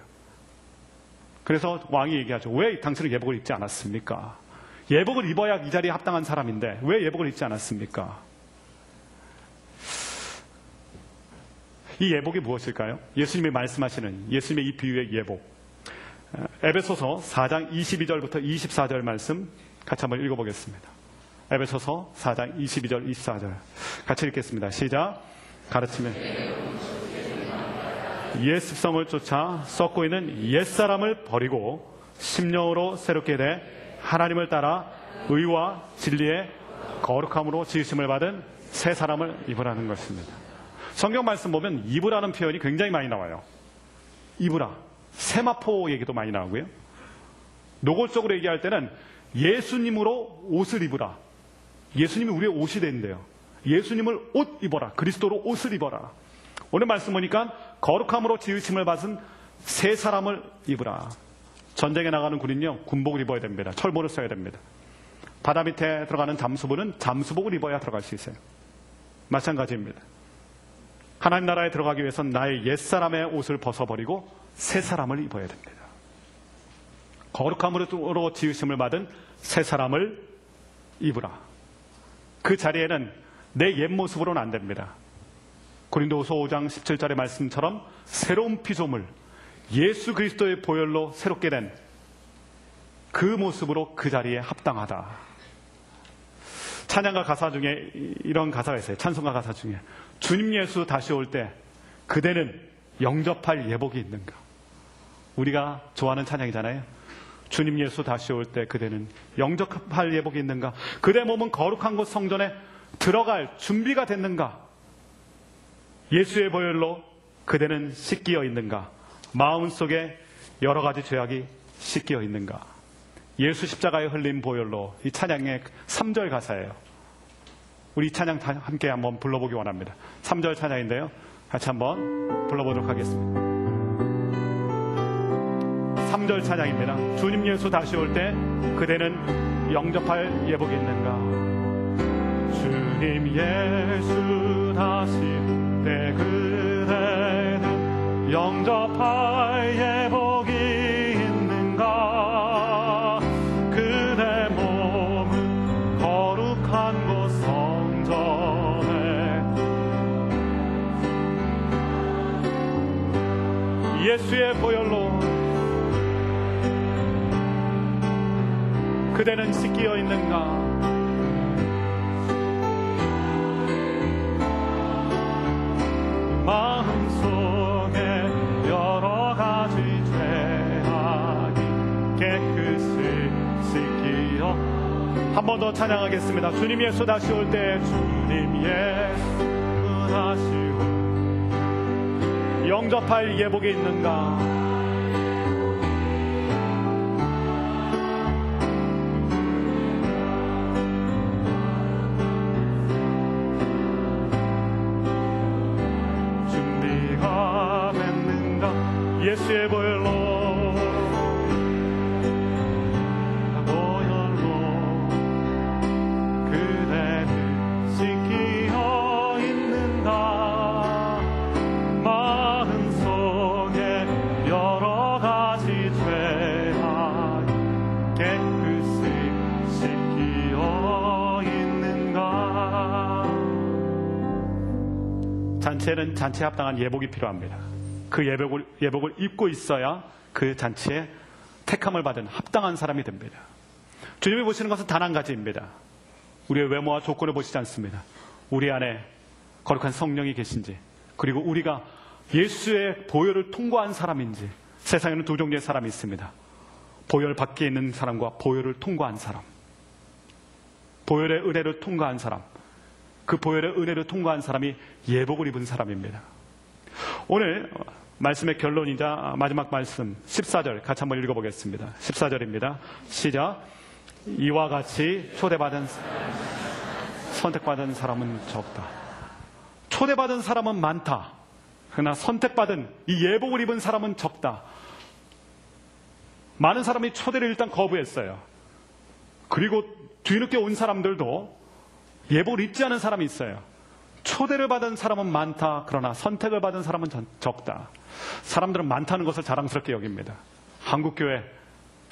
그래서 왕이 얘기하죠. 왜 당신은 예복을 입지 않았습니까? 예복을 입어야 이 자리에 합당한 사람인데 왜 예복을 입지 않았습니까? 이 예복이 무엇일까요? 예수님이 말씀하시는 예수님의 이 비유의 예복. 에베소서 4장 22절부터 24절 말씀 같이 한번 읽어보겠습니다. 에베소서 4장 22절 24절 같이 읽겠습니다. 시작. 가르치면 옛 습성을 쫓아 썩고 있는 옛사람을 버리고 심령으로 새롭게 돼 하나님을 따라 의와 진리의 거룩함으로 지으심을 받은 새 사람을 입으라는 것입니다. 성경 말씀 보면 입으라는 표현이 굉장히 많이 나와요. 입으라. 세마포 얘기도 많이 나오고요. 노골적으로 얘기할 때는 예수님으로 옷을 입으라. 예수님이 우리의 옷이 된대요. 예수님을 옷 입어라. 그리스도로 옷을 입어라. 오늘 말씀 보니까 거룩함으로 지으심을 받은 새 사람을 입으라. 전쟁에 나가는 군인요, 군복을 입어야 됩니다. 철모를 써야 됩니다. 바다 밑에 들어가는 잠수부는 잠수복을 입어야 들어갈 수 있어요. 마찬가지입니다. 하나님 나라에 들어가기 위해서는 나의 옛사람의 옷을 벗어버리고 새 사람을 입어야 됩니다. 거룩함으로 지으심을 받은 새 사람을 입으라. 그 자리에는 내 옛 모습으로는 안 됩니다. 고린도후서 5장 17절의 말씀처럼 새로운 피조물, 예수 그리스도의 보혈로 새롭게 된 그 모습으로 그 자리에 합당하다. 찬양가 가사 중에 이런 가사가 있어요. 찬송가 가사 중에 주님 예수 다시 올 때 그대는 영접할 예복이 있는가. 우리가 좋아하는 찬양이잖아요. 주님 예수 다시 올 때 그대는 영접할 예복이 있는가. 그대 몸은 거룩한 곳 성전에 들어갈 준비가 됐는가. 예수의 보혈로 그대는 씻기어 있는가. 마음속에 여러 가지 죄악이 씻기어 있는가. 예수 십자가에 흘린 보혈로. 이 찬양의 3절 가사예요. 우리 이 찬양 함께 한번 불러보기 원합니다. 3절 찬양인데요. 같이 한번 불러보도록 하겠습니다. 3절 찬양입니다. 주님 예수 다시 올 때 그대는 영접할 예복이 있는가. 주님 예수 다시 올 때 그대는 영접할 예복이 있는가. 그대 몸은 거룩한 곳 성전에 예수의 보혈로 그대는 씻기어 있는가. 마음속에 여러 가지 죄악이 깨끗이 씻기어. 한 번 더 찬양하겠습니다. 주님 예수 다시 올 때 주님 예수 다시 올 영접할 예복이 있는가. 예수의 보혈로 그대는 씻기어 있는가. 마음속에 여러 가지 죄악 깨끗이 씻기어 있는가. 잔치 잔치에는 잔치에 합당한 예복이 필요합니다. 그 예복을 입고 있어야 그 잔치에 택함을 받은 합당한 사람이 됩니다. 주님이 보시는 것은 단 한 가지입니다. 우리의 외모와 조건을 보시지 않습니다. 우리 안에 거룩한 성령이 계신지, 그리고 우리가 예수의 보혈을 통과한 사람인지. 세상에는 두 종류의 사람이 있습니다. 보혈 밖에 있는 사람과 보혈을 통과한 사람. 보혈의 은혜를 통과한 사람. 그 보혈의 은혜를 통과한 사람이 예복을 입은 사람입니다. 오늘 말씀의 결론이자 마지막 말씀 14절 같이 한번 읽어보겠습니다. 14절입니다. 시작. 이와 같이 선택받은 사람은 적다. 초대받은 사람은 많다. 그러나 선택받은 이 예복을 입은 사람은 적다. 많은 사람이 초대를 일단 거부했어요. 그리고 뒤늦게 온 사람들도 예복을 입지 않은 사람이 있어요. 초대를 받은 사람은 많다. 그러나 선택을 받은 사람은 적다. 사람들은 많다는 것을 자랑스럽게 여깁니다. 한국교회,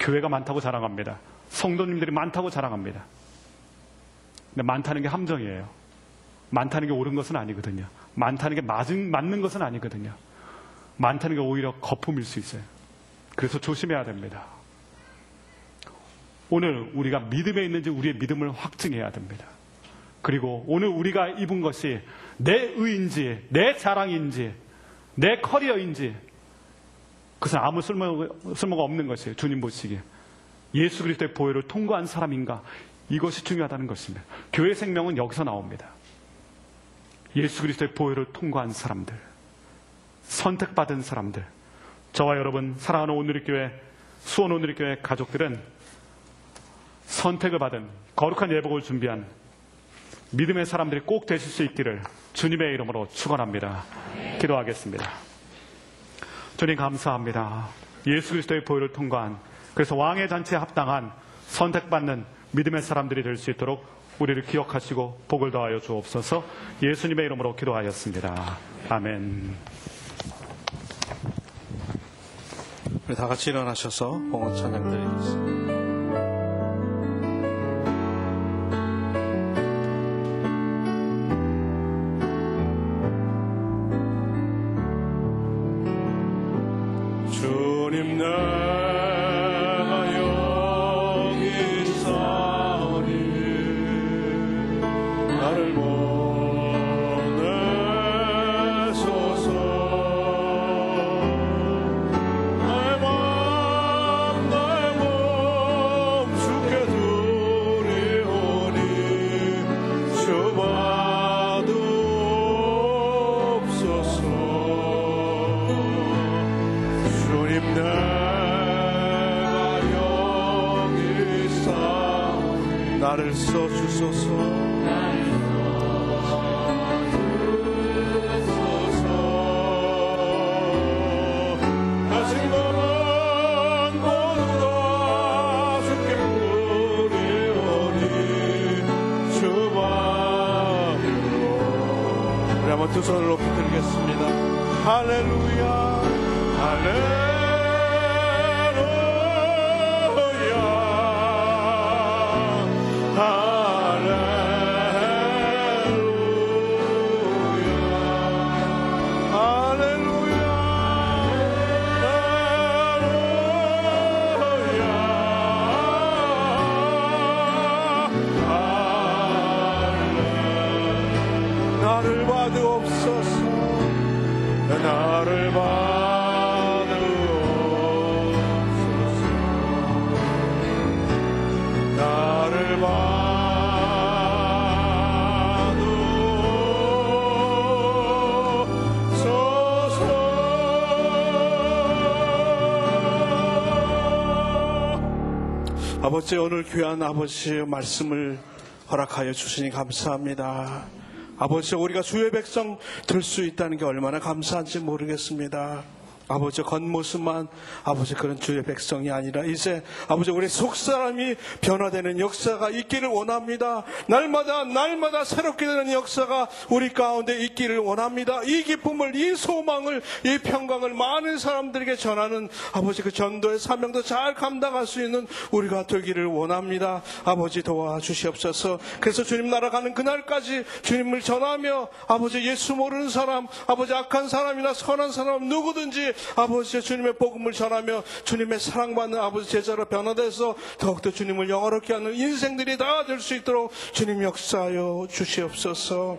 교회가 많다고 자랑합니다. 성도님들이 많다고 자랑합니다. 근데 많다는 게 함정이에요. 많다는 게 옳은 것은 아니거든요. 많다는 게 맞는 것은 아니거든요. 많다는 게 오히려 거품일 수 있어요. 그래서 조심해야 됩니다. 오늘 우리가 믿음에 있는지 우리의 믿음을 확증해야 됩니다. 그리고 오늘 우리가 입은 것이 내 의인지, 내 자랑인지, 내 커리어인지, 그것은 아무 쓸모가 없는 것이에요. 주님 보시기에. 예수 그리스도의 보혈을 통과한 사람인가, 이것이 중요하다는 것입니다. 교회 생명은 여기서 나옵니다. 예수 그리스도의 보혈을 통과한 사람들, 선택받은 사람들. 저와 여러분, 사랑하는 오늘의교회, 수원 오늘의교회 가족들은 선택을 받은 거룩한 예복을 준비한 믿음의 사람들이 꼭 되실 수 있기를 주님의 이름으로 축원합니다. 기도하겠습니다. 주님 감사합니다. 예수 그리스도의 보혈을 통과한, 그래서 왕의 잔치에 합당한 선택받는 믿음의 사람들이 될 수 있도록 우리를 기억하시고 복을 더하여 주옵소서. 예수님의 이름으로 기도하였습니다. 아멘. 우리 다 같이 일어나셔서 봉헌 찬양 드리겠습니다. 주님 내가 여기 있사오니 나를 보내소서. 나의 맘 나의 몸 주께 드리오니 주 받으옵소서. 주님 내가 여기 있사오니 나를 써주소서. 하신 것은 모두 다 주께 드리오니 주 받으옵소서. 우리 한번 두 손을 높이 들겠습니다. 할렐루야. 할렐루야. 나를 받으옵소서. 나를 받으옵소서. 나를 받으옵소서. 아버지, 오늘 귀한 아버지의 말씀을 허락하여 주시니 감사합니다. 아버지, 우리가 주의 백성 될 수 있다는 게 얼마나 감사한지 모르겠습니다. 아버지 겉모습만 아버지 그런 주의 백성이 아니라 이제 아버지 우리 속사람이 변화되는 역사가 있기를 원합니다. 날마다 새롭게 되는 역사가 우리 가운데 있기를 원합니다. 이 기쁨을, 이 소망을, 이 평강을 많은 사람들에게 전하는 아버지 그 전도의 사명도 잘 감당할 수 있는 우리가 되기를 원합니다. 아버지 도와주시옵소서. 그래서 주님 날아가는 그날까지 주님을 전하며 아버지 예수 모르는 사람, 아버지 악한 사람이나 선한 사람 누구든지 아버지 주님의 복음을 전하며 주님의 사랑받는 아버지 제자로 변화돼서 더욱더 주님을 영화롭게 하는 인생들이 다 될 수 있도록 주님 역사하여 주시옵소서.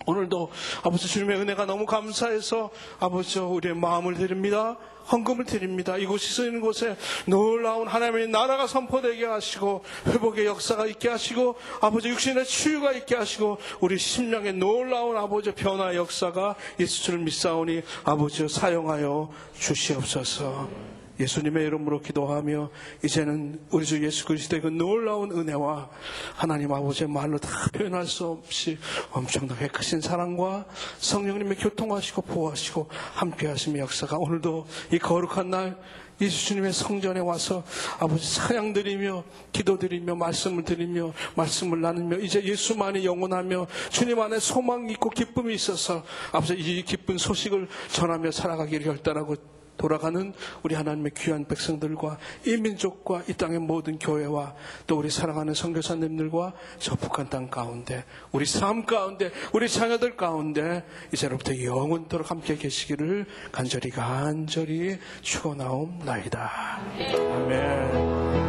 오늘도 아버지 주님의 은혜가 너무 감사해서 아버지 우리의 마음을 드립니다. 헌금을 드립니다. 이곳이 있는 곳에 놀라운 하나님의 나라가 선포되게 하시고 회복의 역사가 있게 하시고 아버지 육신의 치유가 있게 하시고 우리 심령의 놀라운 아버지 변화의 역사가 있을 줄 믿사오니 아버지 사용하여 주시옵소서. 예수님의 이름으로 기도하며 이제는 우리 주 예수 그리스도의 그 놀라운 은혜와 하나님 아버지의 말로 다 표현할 수 없이 엄청나게 크신 사랑과 성령님의 교통하시고 보호하시고 함께하심의 역사가 오늘도 이 거룩한 날 예수님의 성전에 와서 아버지 찬양 드리며 기도 드리며 말씀을 드리며 말씀을 나누며 이제 예수만이 영원하며 주님 안에 소망이 있고 기쁨이 있어서 아버지 이 기쁜 소식을 전하며 살아가기를 결단하고 돌아가는 우리 하나님의 귀한 백성들과 이 민족과 이 땅의 모든 교회와 또 우리 사랑하는 선교사님들과 저 북한 땅 가운데 우리 삶 가운데 우리 자녀들 가운데 이제로부터 영원토록 함께 계시기를 간절히 축원하옵나이다. 아멘.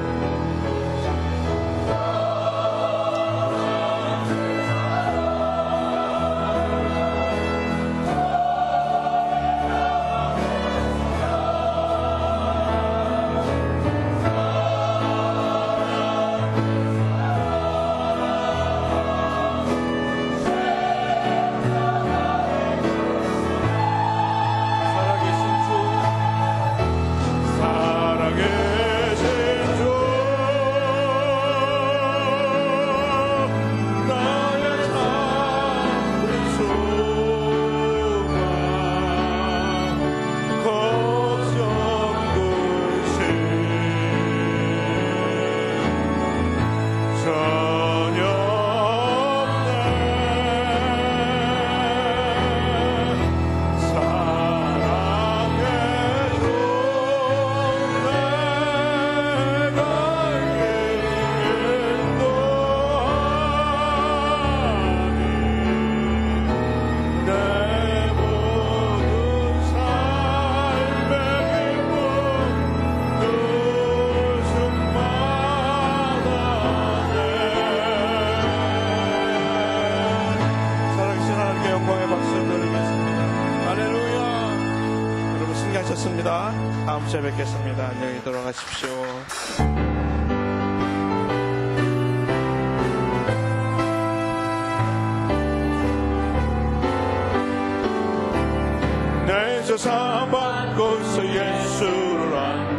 다음 주에 뵙겠습니다. 안녕히 돌아가십시오. 내 조사 받고서 예수를 안